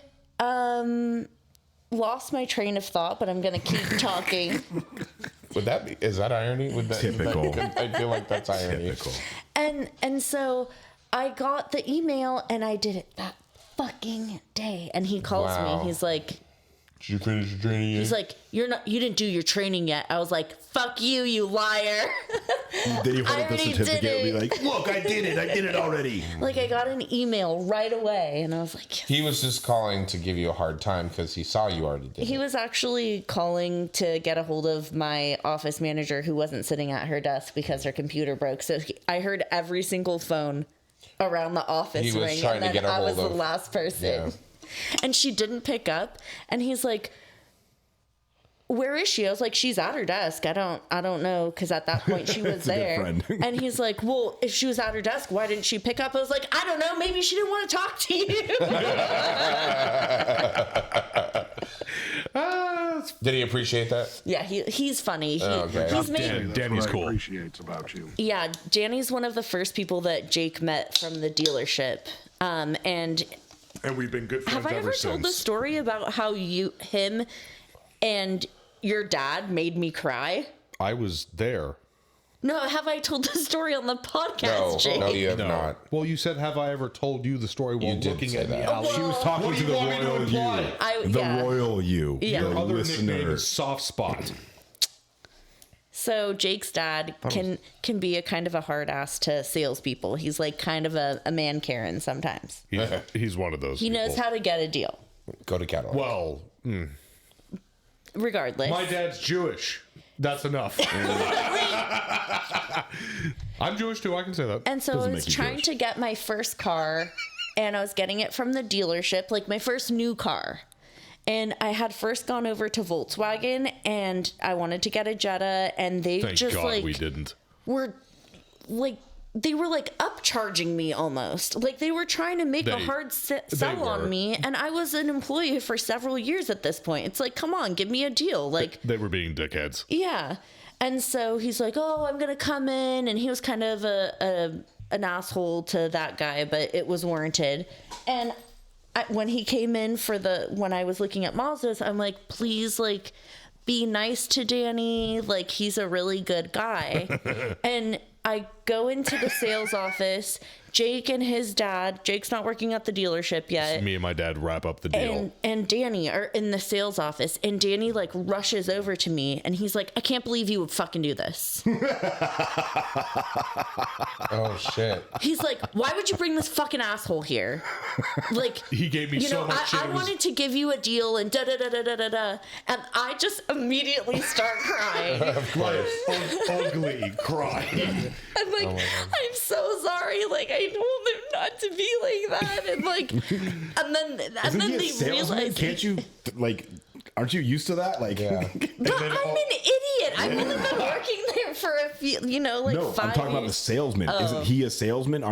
lost my train of thought, but I'm gonna keep talking. Would that be... Is that irony? Would that... Typical. I feel like that's irony. Typical. And so I got the email and I did it that fucking day. And he calls Wow. me. He's like, Did you finish your training yet? he's like, you didn't do your training yet. I was like, fuck you, you liar. Then you hold I up the already certificate did and be it. like, "Look, I did it already." Like I got an email right away and I was like, He was just calling to give you a hard time because he saw you already did he it. was actually calling to get a hold of my office manager who wasn't sitting at her desk because her computer broke. So I heard every single phone around the office He was ring, trying and to then get a I was hold the of- last person. Yeah. And she didn't pick up. And he's like, "Where is she?" I was like, "She's at her desk. I don't know," because at that point she was a good there. friend. And he's like, "Well, if she was at her desk, why didn't she pick up?" I was like, "I don't know. Maybe she didn't want to talk to you." Did he appreciate that? Yeah, he's funny. Okay. He's made. Dan- Danny's cool. Appreciates about you. Yeah, Danny's one of the first people that Jake met from the dealership. And And we've been good friends have I ever told the story about how him and your dad made me cry? I was there. No, have I told the story on the podcast, No, Jake? no, you have not. Well, you said, "Have I ever told you the story?" While You did looking say at me. that. Alex. She was talking What do to you the want me to royal you. imply? The Yeah. royal you. Yeah. The Your other listener. nickname is Soft Spot. So Jake's dad can be a kind of a hard ass to salespeople. He's like kind of a man Karen sometimes. He's one of those. He knows how to get a deal. Go to Cadillac. Well, Regardless. my dad's Jewish. That's enough. I'm Jewish too. I can say that. And so I Doesn't was make you trying Jewish. to get my first car, and I was getting it from the dealership, like my first new car. And I had first gone over to Volkswagen, and I wanted to get a Jetta, and they Thank just God like we didn't. were like they were like upcharging me almost. Like they were trying to make a They- hard sell were. on me, and I was an employee for several years at this point. It's like, come on, give me a deal. Like, They were being dickheads. yeah. And so he's like, "Oh, I'm gonna come in," and he was kind of an asshole to that guy, but it was warranted. And when he came in when I was looking at Mazdas, I'm like, "Please, like, be nice to Danny. Like, he's a really good guy." And I go into the sales office. Jake and his dad, Jake's not working at the dealership yet. Me and my dad wrap up the deal. And Danny are in the sales office, and Danny like rushes over to me and he's like, I can't believe you would fucking do this. Oh shit. He's like, why would you bring this fucking asshole here? Like, He gave me you so know, much shit. I wanted to give you a deal and da da da da da da da, and I just immediately start crying. Of course. Ugly crying. I'm like, I'm so sorry. Like, I told him not to be like that, and like, and then Isn't he a they salesman? realize. Can't you like? Aren't you used to that? Like, Yeah. But I'm an idiot. I've only been working there for a few, like no, 5 I'm talking about the years. salesman. Isn't he a salesman?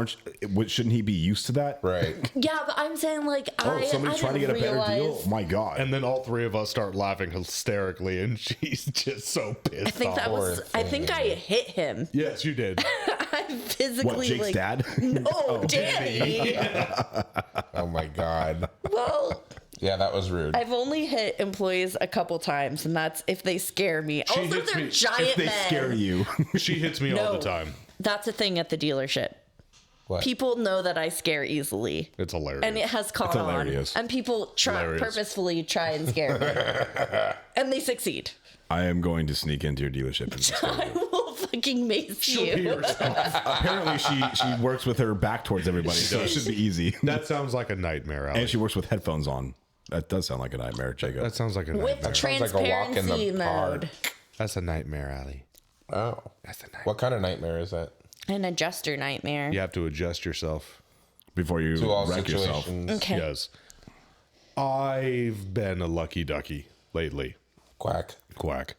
Shouldn't he be used to that? Right. Yeah, but I'm saying like Oh, somebody's trying to get a better deal. Oh my god! And then all three of us start laughing hysterically, and she's just so pissed I think off. that was. I think I hit him. Yes, you did. I physically What, Jake's like. dad? No, Danny. Oh my god. Well, Yeah, that was rude. I've only hit employees a couple times, and that's if they scare me. Also, hits they're me giant If they men. scare you, She hits me all No. the time. That's a thing at the dealership. What? People know that I scare easily. It's hilarious. And it has caught on. hilarious. And people Hilarious. purposefully try and scare me. And they succeed. I am going to sneak into your dealership. And scare I you. will fucking mace you. Apparently, she works with her back towards everybody, so it should be easy. That sounds like a nightmare, Ali. And she works with headphones on. That does sound like a nightmare, Jacob. That sounds like a With nightmare. sounds like a walk in the transparency park. mode. That's a nightmare, Ali. Oh. That's a nightmare. What kind of nightmare is that? An adjuster nightmare. You have to adjust yourself. Before you To all wreck yourself. situations. Okay. Yes. I've been a lucky ducky lately. Quack. Quack.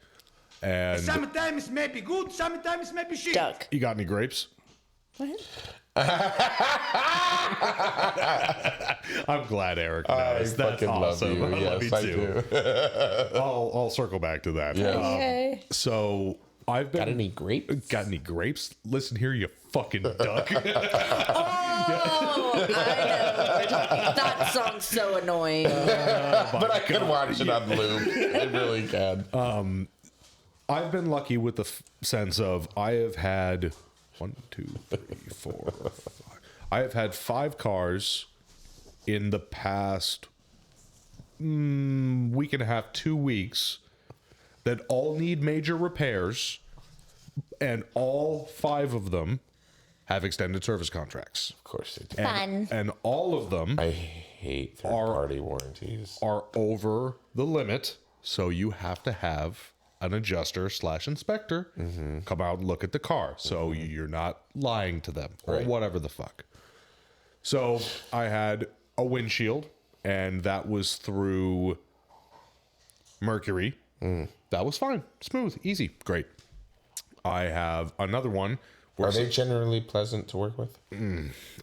And Sometimes may be good, sometimes may be shit. Duck. you got any grapes? What? I'm glad Eric knows. I That's fucking awesome. love you. love Yes, me I too. do. I'll circle back to that. Yes. Okay. So I've been Got any grapes? Got any grapes? Listen here, you fucking duck. Oh, I know. That song's so annoying. But I could watch it on loop. I really can. I've been lucky with the sense of I have had 1, 2, 3, 4, 5. I have had 5 cars in the past week and a half, 2 weeks that all need major repairs, and all 5 of them have extended service contracts. Of course they do. Fun. And all of them I hate third-party warranties. are over the limit, so you have to have an adjuster / inspector come out and look at the car, so you're not lying to them or Right. whatever the fuck. So I had a windshield, and that was through Mercury. That was fine, smooth, easy, great. I have another one. Are they generally pleasant to work with?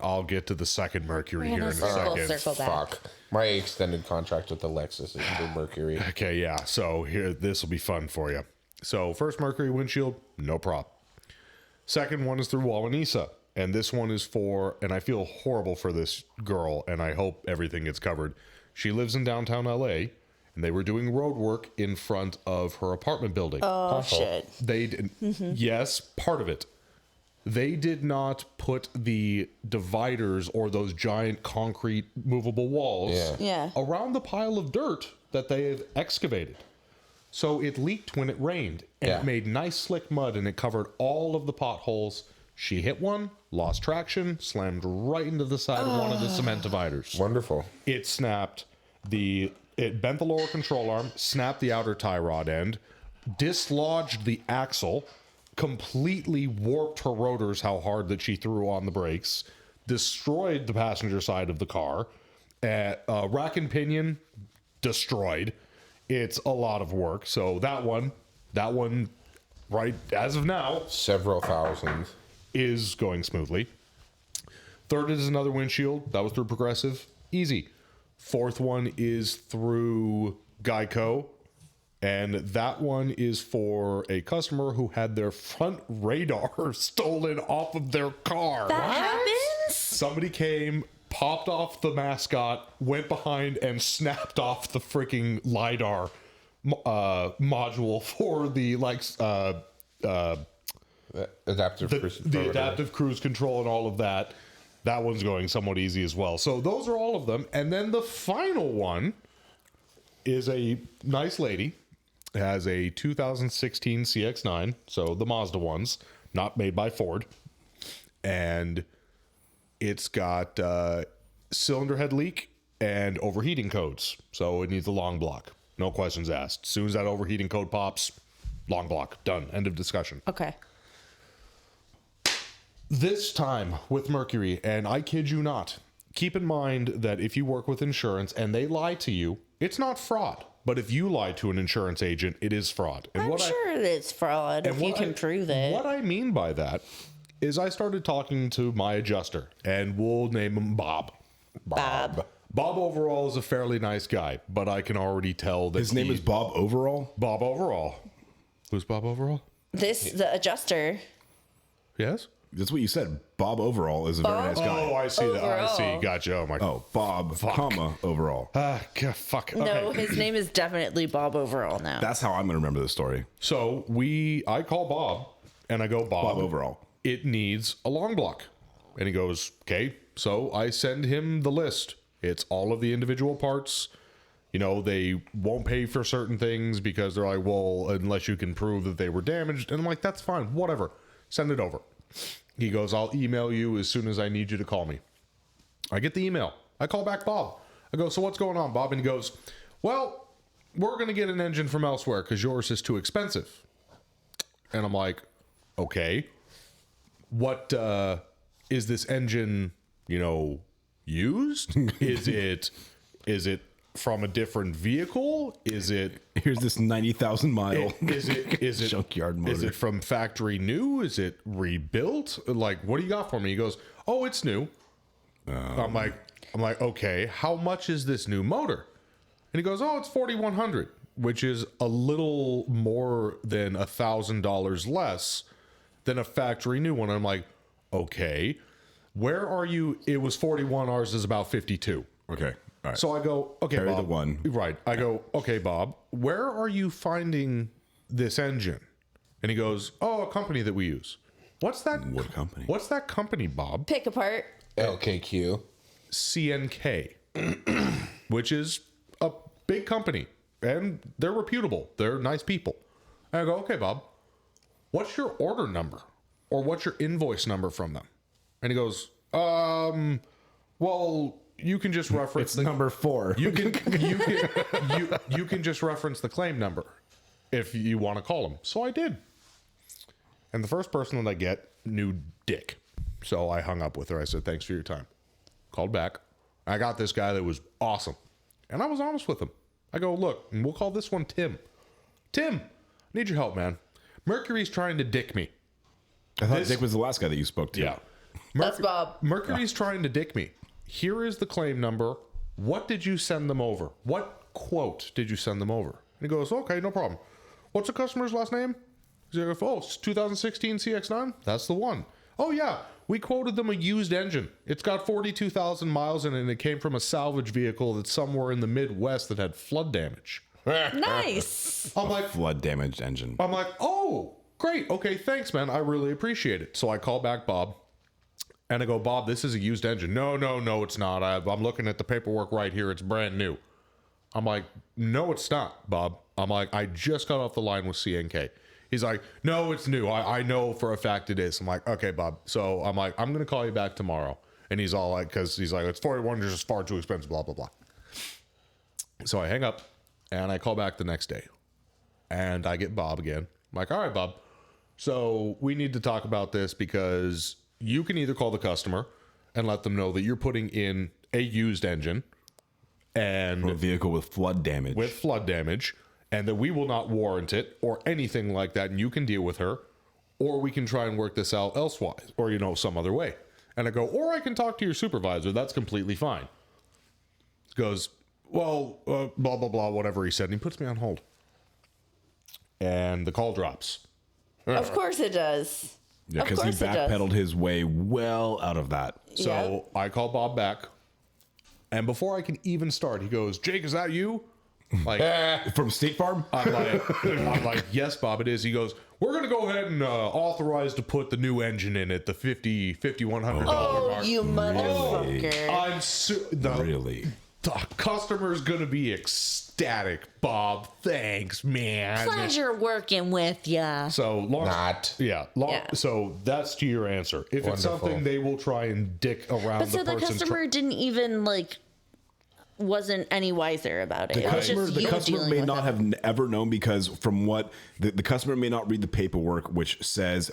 I'll get to the second Mercury here in a Circle second. back. Fuck. My extended contract with the Lexus is through Mercury. Okay, yeah. So here, this will be fun for you. So first Mercury windshield, no problem. Second one is through Wawanesa, and this one is for, and I feel horrible for this girl, and I hope everything gets covered. She lives in downtown LA, and they were doing road work in front of her apartment building. Oh, shit. They did, yes, part of it. They did not put the dividers or those giant concrete movable walls Yeah. around the pile of dirt that they have excavated. So it leaked when it rained, and Yeah. it made nice slick mud, and it covered all of the potholes. She hit one, lost traction, slammed right into the side of one of the cement dividers. Wonderful. It snapped it bent the lower control arm, snapped the outer tie rod end, dislodged the axle, completely warped her rotors how hard that she threw on the brakes, destroyed the passenger side of the car, rack and pinion destroyed. It's a lot of work. So that one right as of now Several thousand. is going smoothly. Third is another windshield. That was through Progressive. Easy. Fourth one is through Geico. And that one is for a customer who had their front radar stolen off of their car. That happens? Somebody came, popped off the mascot, went behind and snapped off the freaking LiDAR module for the Adaptive cruise. the adaptive cruise control and all of that. that one's going somewhat easy as well. So those are all of them. And then the final one is a nice lady. It has a 2016 CX-9, so the Mazda ones, not made by Ford. And it's got cylinder head leak and overheating codes. So it needs a long block. No questions asked. As soon as that overheating code pops, long block. Done. End of discussion. Okay. This time with Mercury, and I kid you not, keep in mind that if you work with insurance and they lie to you, it's not fraud. But if you lie to an insurance agent, it is fraud. And I'm sure it is fraud if you can prove it. What I mean by that is I started talking to my adjuster, and we'll name him Bob. Bob. Bob Overall is a fairly nice guy, but I can already tell that His name is Bob Overall? Bob Overall. Who's Bob Overall? The adjuster. Yes? That's what you said. Bob Overall is a very nice guy. Oh, I see that. I see. Overall. Gotcha. Oh, my. Oh, Bob, comma, Overall. Fuck. Okay. No, his name is definitely Bob Overall now. That's how I'm going to remember the story. So I call Bob, and I go, Bob Overall. It needs a long block. And he goes, okay. So I send him the list. It's all of the individual parts. You know, they won't pay for certain things because they're like, well, unless you can prove that they were damaged. And I'm like, that's fine. Whatever. Send it over. He goes, I'll email you as soon as I need you to call me. I get the email. I call back Bob. I go, so what's going on, Bob? And he goes, well, we're going to get an engine from elsewhere because yours is too expensive. And I'm like, okay. What is this engine, used? Is it from a different vehicle? Is it Here's this 90,000 mile is it junkyard motor. Is it from factory new? Is it rebuilt? Like, what do you got for me? He goes, oh, it's new. I'm like, okay, how much is this new motor? And he goes, oh, it's $4,100, which is a little more than $1,000 less than a factory new one. And I'm like, okay, where are you? It was 41. Ours is about 52. Okay. All right. So I go, okay, Carry Bob. the one. Right. I go, okay, Bob, where are you finding this engine? And he goes, oh, a company that we use. What's that? What company? What's that company, Bob? Pick apart. LKQ. CNK, which is a big company, and they're reputable. They're nice people. And I go, okay, Bob, what's your order number or what's your invoice number from them? And he goes, well, you can just reference It's number 4. you can just reference the claim number if you want to call them. So I did. And the first person that I get knew Dick. So I hung up with her. I said, thanks for your time. Called back. I got this guy that was awesome. And I was honest with him. I go, look, and we'll call this one Tim. Tim, need your help, man. Mercury's trying to dick me. I thought Dick was the last guy that you spoke to. Yeah. That's Bob. Mercury's trying to dick me. Here is the claim number. What did you send them over? What quote did you send them over? And he goes, okay, no problem. What's the customer's last name? He's like, oh, it's 2016 CX-9? That's the one. Oh, yeah. We quoted them a used engine. It's got 42,000 miles in it, and it came from a salvage vehicle that's somewhere in the Midwest that had flood damage. Nice. I'm like, Flood damaged engine. oh, great. Okay, thanks, man. I really appreciate it. So I call back Bob, and I go, Bob, this is a used engine. No, it's not. I'm looking at the paperwork right here. It's brand new. I'm like, no, it's not, Bob. I'm like, I just got off the line with CNK. He's like, no, it's new. I know for a fact it is. I'm like, okay, Bob. So I'm like, I'm going to call you back tomorrow. And he's all like, because he's like, it's 41, it's just far too expensive, blah, blah, blah. So I hang up and I call back the next day. And I get Bob again. I'm like, all right, Bob. So we need to talk about this because you can either call the customer and let them know that you're putting in a used engine and A vehicle with flood damage. And that we will not warrant it or anything like that, and you can deal with her, or we can try and work this out elsewise, or some other way. And I go, or I can talk to your supervisor. That's completely fine. He goes, well, blah blah blah, whatever he said, and he puts me on hold. And the call drops. Of course it does. Yeah, Of because he course it does. backpedaled his way well out of that. So I call Bob back, and before I can even start, he goes, Jake, is that you? Like From State Farm? I'm like, yes, Bob, it is. He goes, we're going to go ahead and authorize to put the new engine in at the $5,100 mark. You motherfucker. Really? The customer's going to be ecstatic, Bob. Thanks, man. Pleasure working with ya. So long, Not. yeah, Yeah. So that's to your answer. If it's Wonderful. something they will try and dick around But so the person's customer didn't even like wasn't any wiser about it. The It was customer, just the you customer dealing may with not it. have ever known, because from what the customer may not read the paperwork, which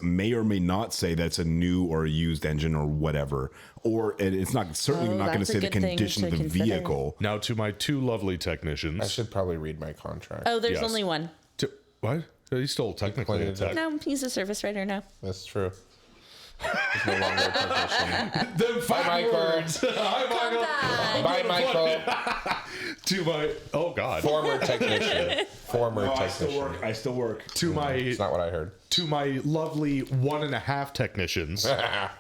may or may not say that's a new or a used engine or whatever, or it's not certainly Oh, not going to that's a say the good thing condition of to the consider. vehicle. Now to my two lovely I technicians. should probably read my contract. Oh, there's Yes. only one. What? He's still technically a pointed it tech. No, he's a service writer now. That's true. He's no longer a technician. Then Bye, Michael. Hi, Michael. Bye, Michael. To my God. Former technician. Former technician. I still work. To my It's not what I heard. to my lovely 1.5 technicians. How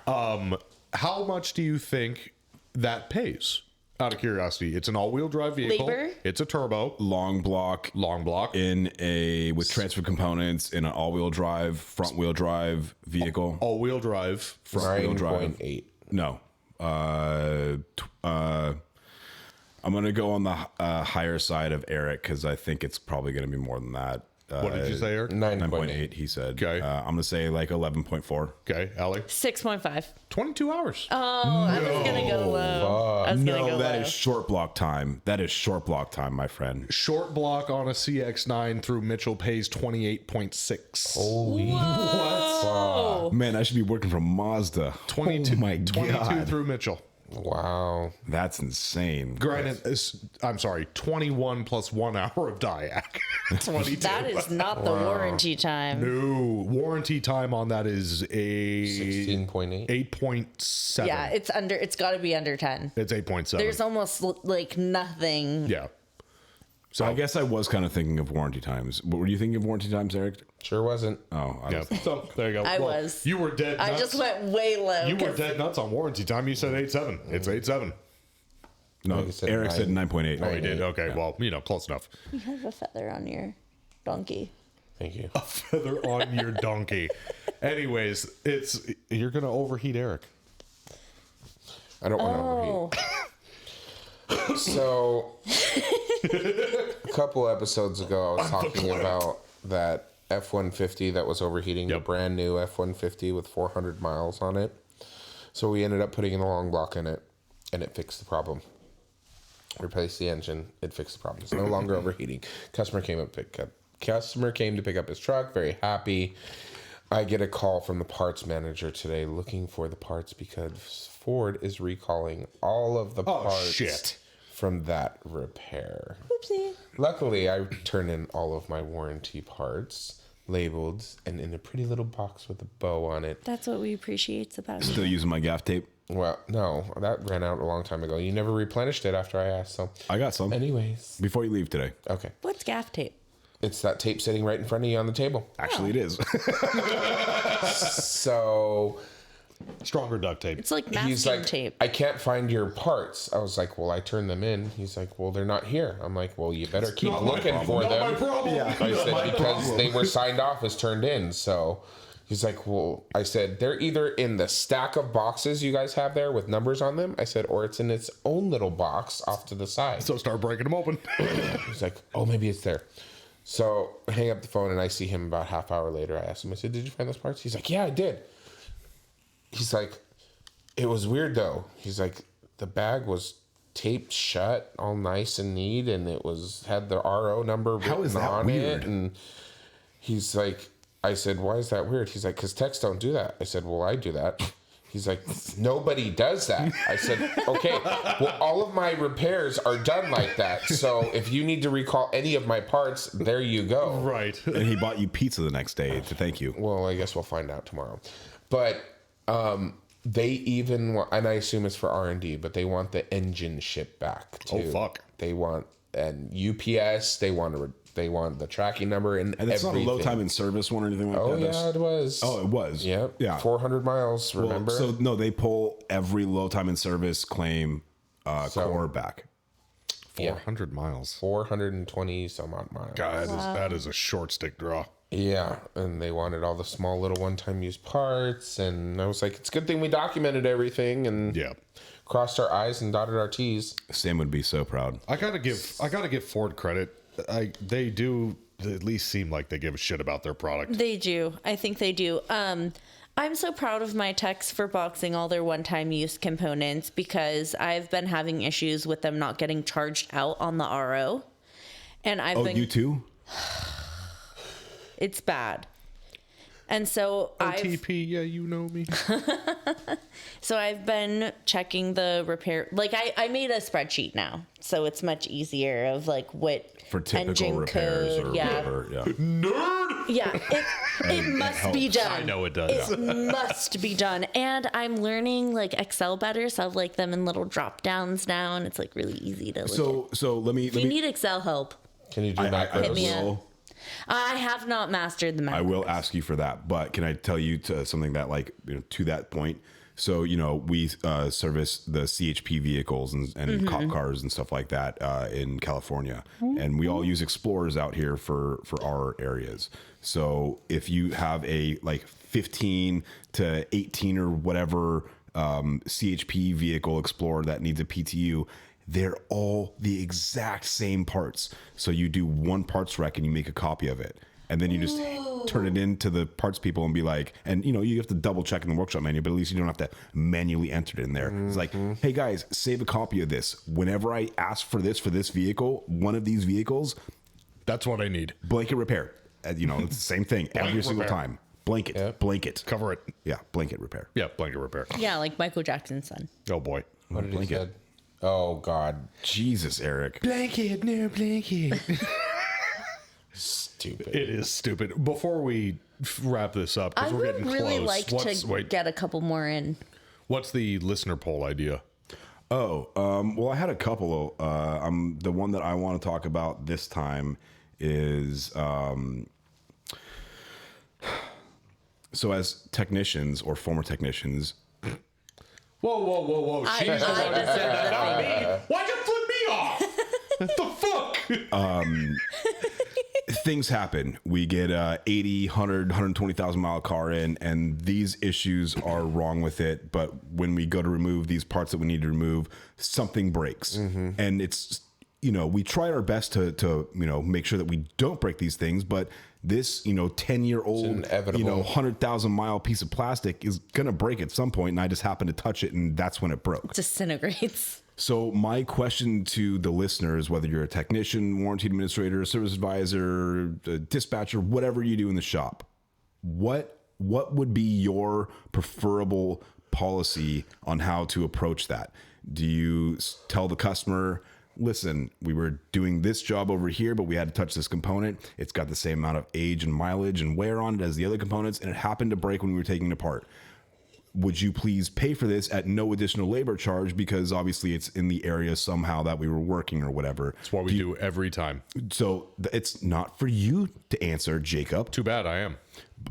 much do you think that pays? Out of curiosity, it's an all-wheel drive vehicle. Labor? It's a turbo, Long block with transfer components in an all-wheel drive, front-wheel drive vehicle. all-wheel drive. Front-wheel drive. 9.8. No. I'm going to go on the higher side of Eric, because I think it's probably going to be more than that. What did you say, Eric? 9.8, he said. Okay. I'm going to say like 11.4. Okay, Allie. 6.5. 22 hours. Oh, I was gonna go low. I was gonna go No, that low. is short block time. That is short block time, my friend. Short block on a CX-9 through Mitchell pays 28.6. Holy Whoa. Man, I should be working for Mazda. 22, Oh my 22 God. through Mitchell. Wow. That's insane. Granted, I'm sorry, 21 plus 1 hour of DIAC. 22. That is not the warranty time. No, warranty time on that is a 16.8. 8.7. Yeah, it's got to be under 10. It's 8.7. There's almost like nothing. Yeah. So I guess I was kind of thinking of warranty times. What were you thinking of warranty times, Eric? Sure wasn't. Oh, I Yeah. was So there you go. I was. You were dead nuts. I just went way low. You were 'cause dead nuts on warranty time. You said 8.7. It's 8.7. No, you said Eric said 9.8. Oh, he did. Okay. Well, close enough. you have a feather on your donkey. Thank you. Feather on your donkey. Anyways, you're gonna overheat Eric. I don't want to overheat. So, a couple episodes ago, I was talking about that F-150 that was overheating, the Yep. brand new F-150 with 400 miles on it. So we ended up putting in the long block in it, and it fixed the problem. Replaced the engine, it fixed the problem. It's no longer overheating. Customer came to pick up his truck, very happy. I get a call from the parts manager today looking for the parts because Ford is recalling all of the parts shit. from that repair. Oopsie. Luckily, I turned in all of my warranty parts, labeled, and in a pretty little box with a bow on it. That's what we appreciate about you. Still using my gaff tape. Well, no, that ran out a long time ago. You never replenished it after I asked, so. I got some. Anyways. Before you leave today. Okay. What's gaff tape? It's that tape sitting right in front of you on the table. Actually, it is. So Stronger duct tape. It's like he's masking like, tape. I can't find your parts. I was like, well, I turned them in. He's like, well, they're not here. I'm like, well, you better keep looking for them. Not my problem. I said, because they were signed off as turned in. So he's like, well, I said, they're either in the stack of boxes you guys have there with numbers on them. I said, or it's in its own little box off to the side. So start breaking them open. He's like, oh, maybe it's there. So I hang up the phone and I see him about half hour later. I asked him, I said, did you find those parts? He's like, yeah, I did. He's like, it was weird though. He's like, the bag was taped shut, all nice and neat, and it had the RO number written is that on weird? it. And he's like, I said, why is that weird? He's like, because techs don't do that. I said, well, I do that. He's like, nobody does that. I said, okay, well, all of my repairs are done like that. So if you need to recall any of my parts, there you go. Right. And he bought you pizza the next day to thank you. Well, I guess we'll find out tomorrow. But they even want, and I assume it's for R&D, but they want the engine shipped back too. Oh, fuck. They want an UPS. They want the tracking number and it's everything. not a low time in service one or anything like Oh that. yeah, it was. Oh, it was. Yep. Yeah. 400 miles. Well, Remember? so no, they pull every low time in service claim core back. 400 miles. 420 some odd miles. God, that is a short stick draw. Yeah, and they wanted all the small little one-time use parts, and I was like, it's a good thing we documented everything and crossed our I's and dotted our T's. Sam would be so proud. I gotta give Ford credit. They do at least seem like they give a shit about their product. They do. I think they do. I'm so proud of my techs for boxing all their one-time use components because I've been having issues with them not getting charged out on the RO. And You too? It's bad. And so OTP, yeah, you know me. So I've been checking the repair. Like I made a spreadsheet now, so it's much easier of like what For typical engine repairs code, or whatever. Yeah. Nerd! Yeah, it must be done. I know it does. It must be done. And I'm learning like Excel better, so I have like them in little drop downs now, and it's like really easy to look at. So let me. If you need Excel help, Can you do I macros? me up. will. I have not mastered the macros. I will ask you for that, but can I tell you something that, like, to that point? So, we service the CHP vehicles and cop cars and stuff like that in California, and we all use Explorers out here for our areas. So if you have a like 15 to 18 or whatever CHP vehicle Explorer that needs a PTU, they're all the exact same parts. So you do one parts rec and you make a copy of it. And then you just turn it into the parts people and be like, and you have to double check in the workshop menu, but at least you don't have to manually enter it in there. It's like, hey guys, save a copy of this. Whenever I ask for this vehicle, one of these vehicles, That's what I need. blanket repair. It's the same thing every single repair. time. Blanket. Cover it. Yeah, blanket repair. Yeah, blanket repair. Yeah, like Michael Jackson's son. Oh boy. What did he Blanket. said? Oh, God. Jesus, Eric. Blanket, no blanket. Stupid. It is stupid. Before we wrap this up, I because we're would getting really close. like to get a couple more in. What's the listener poll idea? Well, I had a couple. The one that I want to talk about this time is so as technicians or former technicians. Whoa. I deserve the thing. Why'd you flip me off? The fuck? Things happen. We get 80, 100, 120,000 mile car in, and these issues are wrong with it. But when we go to remove these parts that we need to remove, something breaks. And it's, we try our best to make sure that we don't break these things. But this, 10-year-old, inevitable. 100,000 mile piece of plastic is going to break at some point, and I just happened to touch it, and that's when it broke. Disintegrates. So my question to the listeners, whether you're a technician, warranty administrator, service advisor, dispatcher, whatever you do in the shop, what would be your preferable policy on how to approach that? Do you tell the customer, listen, we were doing this job over here, but we had to touch this component. It's got the same amount of age and mileage and wear on it as the other components, and it happened to break when we were taking it apart. Would you please pay for this at no additional labor charge, because obviously it's in the area somehow that we were working or whatever. That's what we do every time. So it's not for you to answer, Jacob. Too bad I am.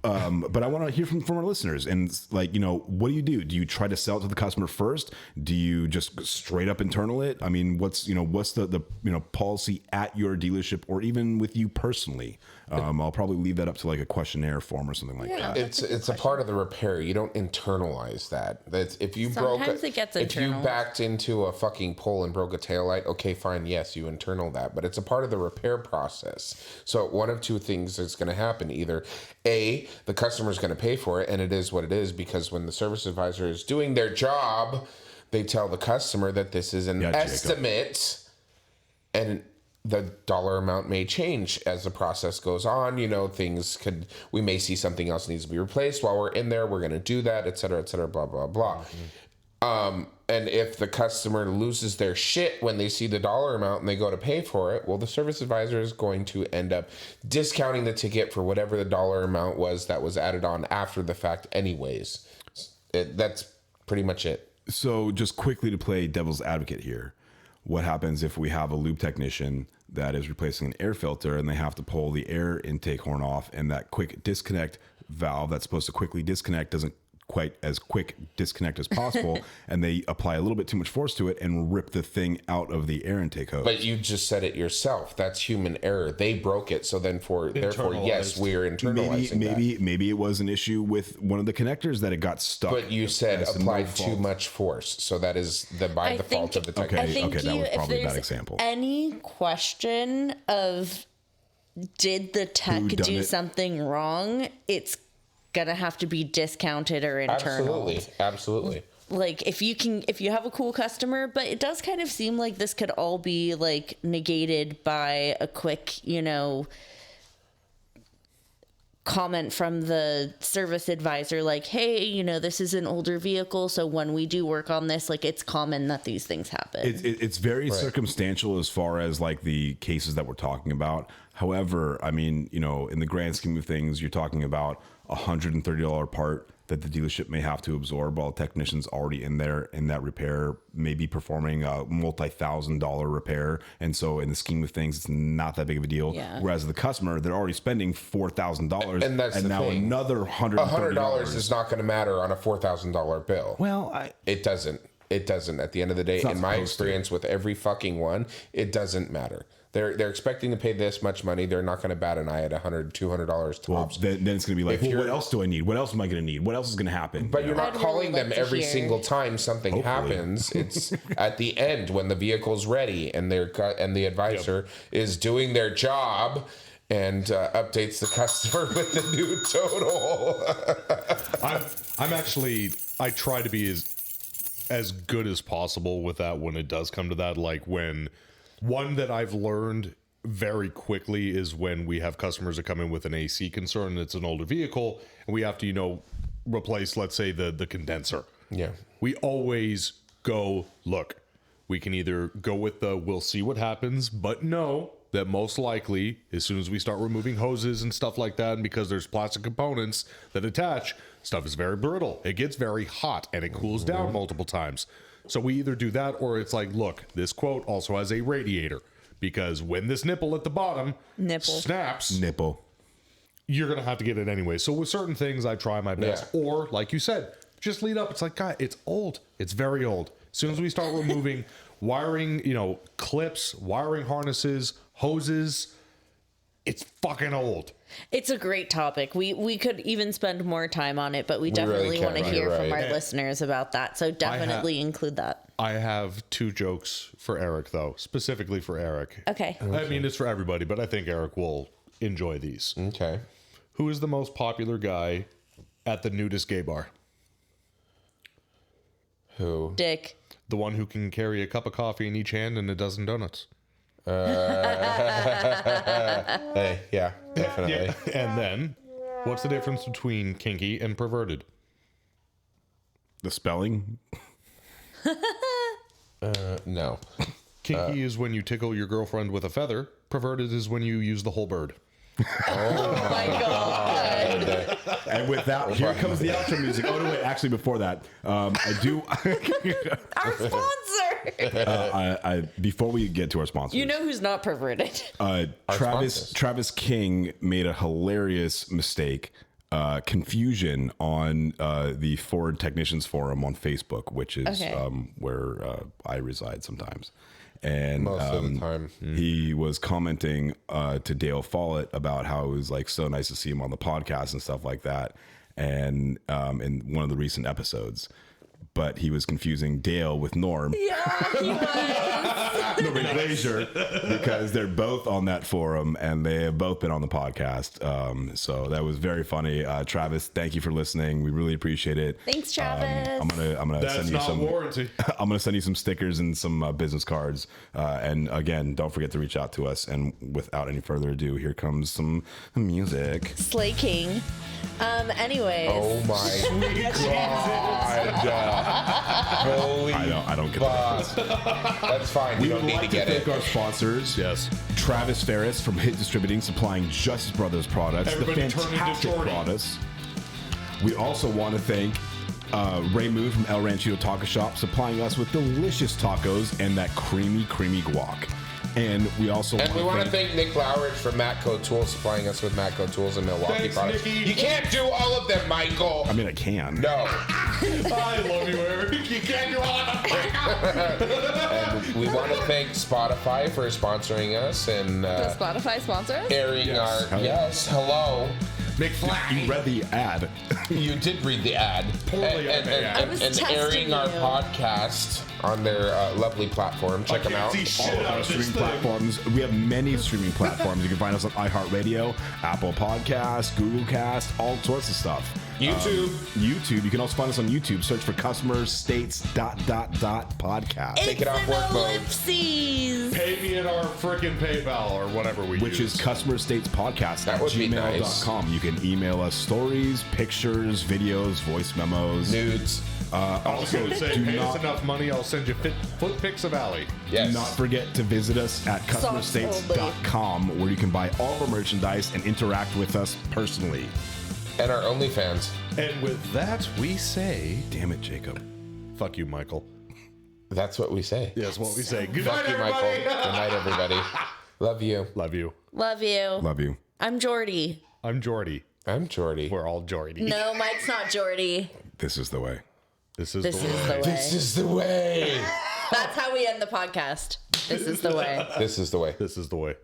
But I want to hear from our listeners. And what do you do? Do you try to sell it to the customer first? Do you just straight up internal it? I mean, what's the policy at your dealership or even with you personally? I'll probably leave that up to like a questionnaire form or something like that. It's a part of the repair. You don't internalize that. That's if you Sometimes it gets if you internal. backed into a fucking pole and broke a taillight, okay, fine, yes, you internal that, but it's a part of the repair process. So one of two things is going to happen: either A, the customer's going to pay for it, and it is what it is, because when the service advisor is doing their job, they tell the customer that this is an estimate, and the dollar amount may change as the process goes on. We may see something else needs to be replaced while we're in there. We're going to do that, et cetera, blah, blah, blah. And if the customer loses their shit when they see the dollar amount and they go to pay for it, well, the service advisor is going to end up discounting the ticket for whatever the dollar amount was that was added on after the fact anyways. That's pretty much it. So just quickly to play devil's advocate here, what happens if we have a lube technician that is replacing an air filter and they have to pull the air intake horn off, and that quick disconnect valve that's supposed to quickly disconnect doesn't quite as quick disconnect as possible, and they apply a little bit too much force to it and rip the thing out of the air intake hose. But you just said it yourself. That's human error. They broke it, so therefore, yes, we're internalizing maybe it was an issue with one of the connectors that it got stuck. But you said applied too much force, so that is by default of the technician. Okay, that was probably a bad example. Any question of did the tech do something wrong, it's gonna have to be discounted or internal. Absolutely. Like if you have a cool customer, but it does kind of seem like this could all be like negated by a quick, comment from the service advisor, like, hey, this is an older vehicle, so when we do work on this, like, it's common that these things happen. It's very circumstantial as far as like the cases that we're talking about. However, I mean, in the grand scheme of things, you're talking about $130 part that the dealership may have to absorb while a technician's already in there in that repair, maybe performing a multi-$1,000 repair. And so in the scheme of things, it's not that big of a deal. Yeah. Whereas the customer, they're already spending $4,000 and that's now thing. Another $130 is not going to matter on a $4,000 bill. Well, it doesn't. It doesn't. At the end of the day, in my experience with every fucking one, it doesn't matter. They're expecting to pay this much money. They're not going to bat an eye at $100, $200 tops. Well, then it's going to be like, what else do I need? What else am I going to need? What else is going to happen? But you're not calling them every single time something happens. It's at the end when the vehicle's ready and the advisor is doing their job and updates the customer with the new total. I try to be as good as possible with that when it does come to that. Like when one that I've learned very quickly is when we have customers that come in with an AC concern and it's an older vehicle and we have to, replace, let's say, the condenser. Yeah. We always go, look, we can either go with we'll see what happens, but know that most likely as soon as we start removing hoses and stuff like that, and because there's plastic components that attach, stuff is very brittle. It gets very hot and it cools down multiple times. So we either do that or it's like, look, this quote also has a radiator because when this nipple at the bottom snaps, you're going to have to get it anyway. So with certain things, I try my best. Yeah. Or like you said, just lead up. It's like, God, it's old. It's very old. As soon as we start removing wiring, clips, wiring harnesses, hoses, it's fucking old. It's a great topic. We could even spend more time on it, but we definitely want to hear from our listeners about that. So definitely include that. I have 2 jokes for Eric, though, specifically for Eric. Okay. I mean, it's for everybody, but I think Eric will enjoy these. Okay. Who is the most popular guy at the nudist gay bar? Who? Dick. The one who can carry a cup of coffee in each hand and a dozen donuts. Hey, yeah, definitely. Yeah. And then, what's the difference between kinky and perverted? The spelling? No. Kinky is when you tickle your girlfriend with a feather. Perverted is when you use the whole bird. Oh my God. And with that, here comes the outro music. Oh, no, wait. Actually, before that, I do. Our sponsor. Before we get to our sponsor, who's not perverted. Travis King made a hilarious mistake, confusion on the Ford Technicians Forum on Facebook, which is where I reside sometimes. And most of the time, he was commenting to Dale Follett about how it was like so nice to see him on the podcast and stuff like that, and in one of the recent episodes. But he was confusing Dale with Norm. Yeah, he was. Norman Glazier, because they're both on that forum and they have both been on the podcast. So that was very funny. Travis, thank you for listening. We really appreciate it. Thanks, Travis. I'm gonna That's send you not some warranty. I'm gonna send you some stickers and some business cards. And again, don't forget to reach out to us. And without any further ado, here comes some music. Slay King. Anyways. Oh my God. Holy I don't get that. That's fine. We You don't would need like to get thank it. our sponsors. Yes. Travis Ferris from Hit Distributing, supplying Justice Brothers products, Everybody the turn into fantastic Jordy. products. We also want to thank Ray Moon from El Ranchito Taco Shop, supplying us with delicious tacos and that creamy guac. And we also want to thank Nick Lowridge from Matco Tools supplying us with Matco Tools and Milwaukee Thanks, products. Nicky. You can't do all of them, Michael. I mean, I can. No. I love you, Eric. You can't do all of them. And we want to thank Spotify for sponsoring us and Does Spotify sponsor us? airing Yes. our. Hell yeah. Yes, hello. McFly. You read the ad. You did read the ad. Poorly and, on the ad. I was and testing airing our you. podcast on their lovely platform. Check them out. See shit All of out our of this streaming thing. platforms. We have many streaming platforms. You can find us on iHeartRadio, Apple Podcasts, Google Cast, all sorts of stuff. YouTube. YouTube. You can also find us on YouTube. Search for Customers States ... podcast. Take it off work mode. Ellipses. Pay me in our freaking PayPal or whatever we Which use. is Customer States Podcast That at would be nice. gmail.com. You can email us stories, pictures, videos, voice memos. Nudes. I was Also, going to say, do pay us not, enough money, I'll send you foot pics of Allie. Yes. do not forget to visit us at customerstates.com, where you can buy all of our merchandise and interact with us personally. And our OnlyFans. And with that, we say, Damn it, Jacob. fuck you, Michael. That's what we say. That's what we say. Good Fuck night, you, Michael. everybody. Good night, everybody. Love you. Love you. Love you. Love you. I'm Jordy. I'm Jordy. I'm Jordy. We're all Jordy. No, Mike's not Jordy. This is the way. This is This the is way. the way. This is the way. That's how we end the podcast. This is the way. This is the way. This is the way.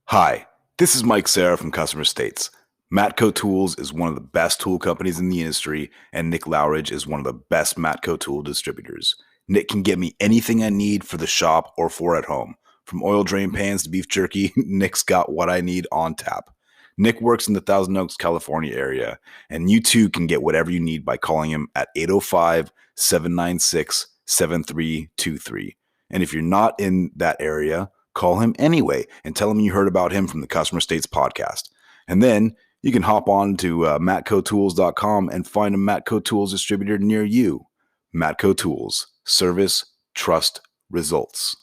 Hi, this is Mike Sarah from Customer States. Matco Tools is one of the best tool companies in the industry, and Nick Lowridge is one of the best Matco tool distributors. Nick can get me anything I need for the shop or for at home. From oil drain pans to beef jerky, Nick's got what I need on tap. Nick works in the Thousand Oaks, California area, and you too can get whatever you need by calling him at 805-796-7323. And if you're not in that area, call him anyway and tell him you heard about him from the Customer States podcast. And then you can hop on to matcotools.com and find a Matco Tools distributor near you. Matco Tools. Service, trust, results.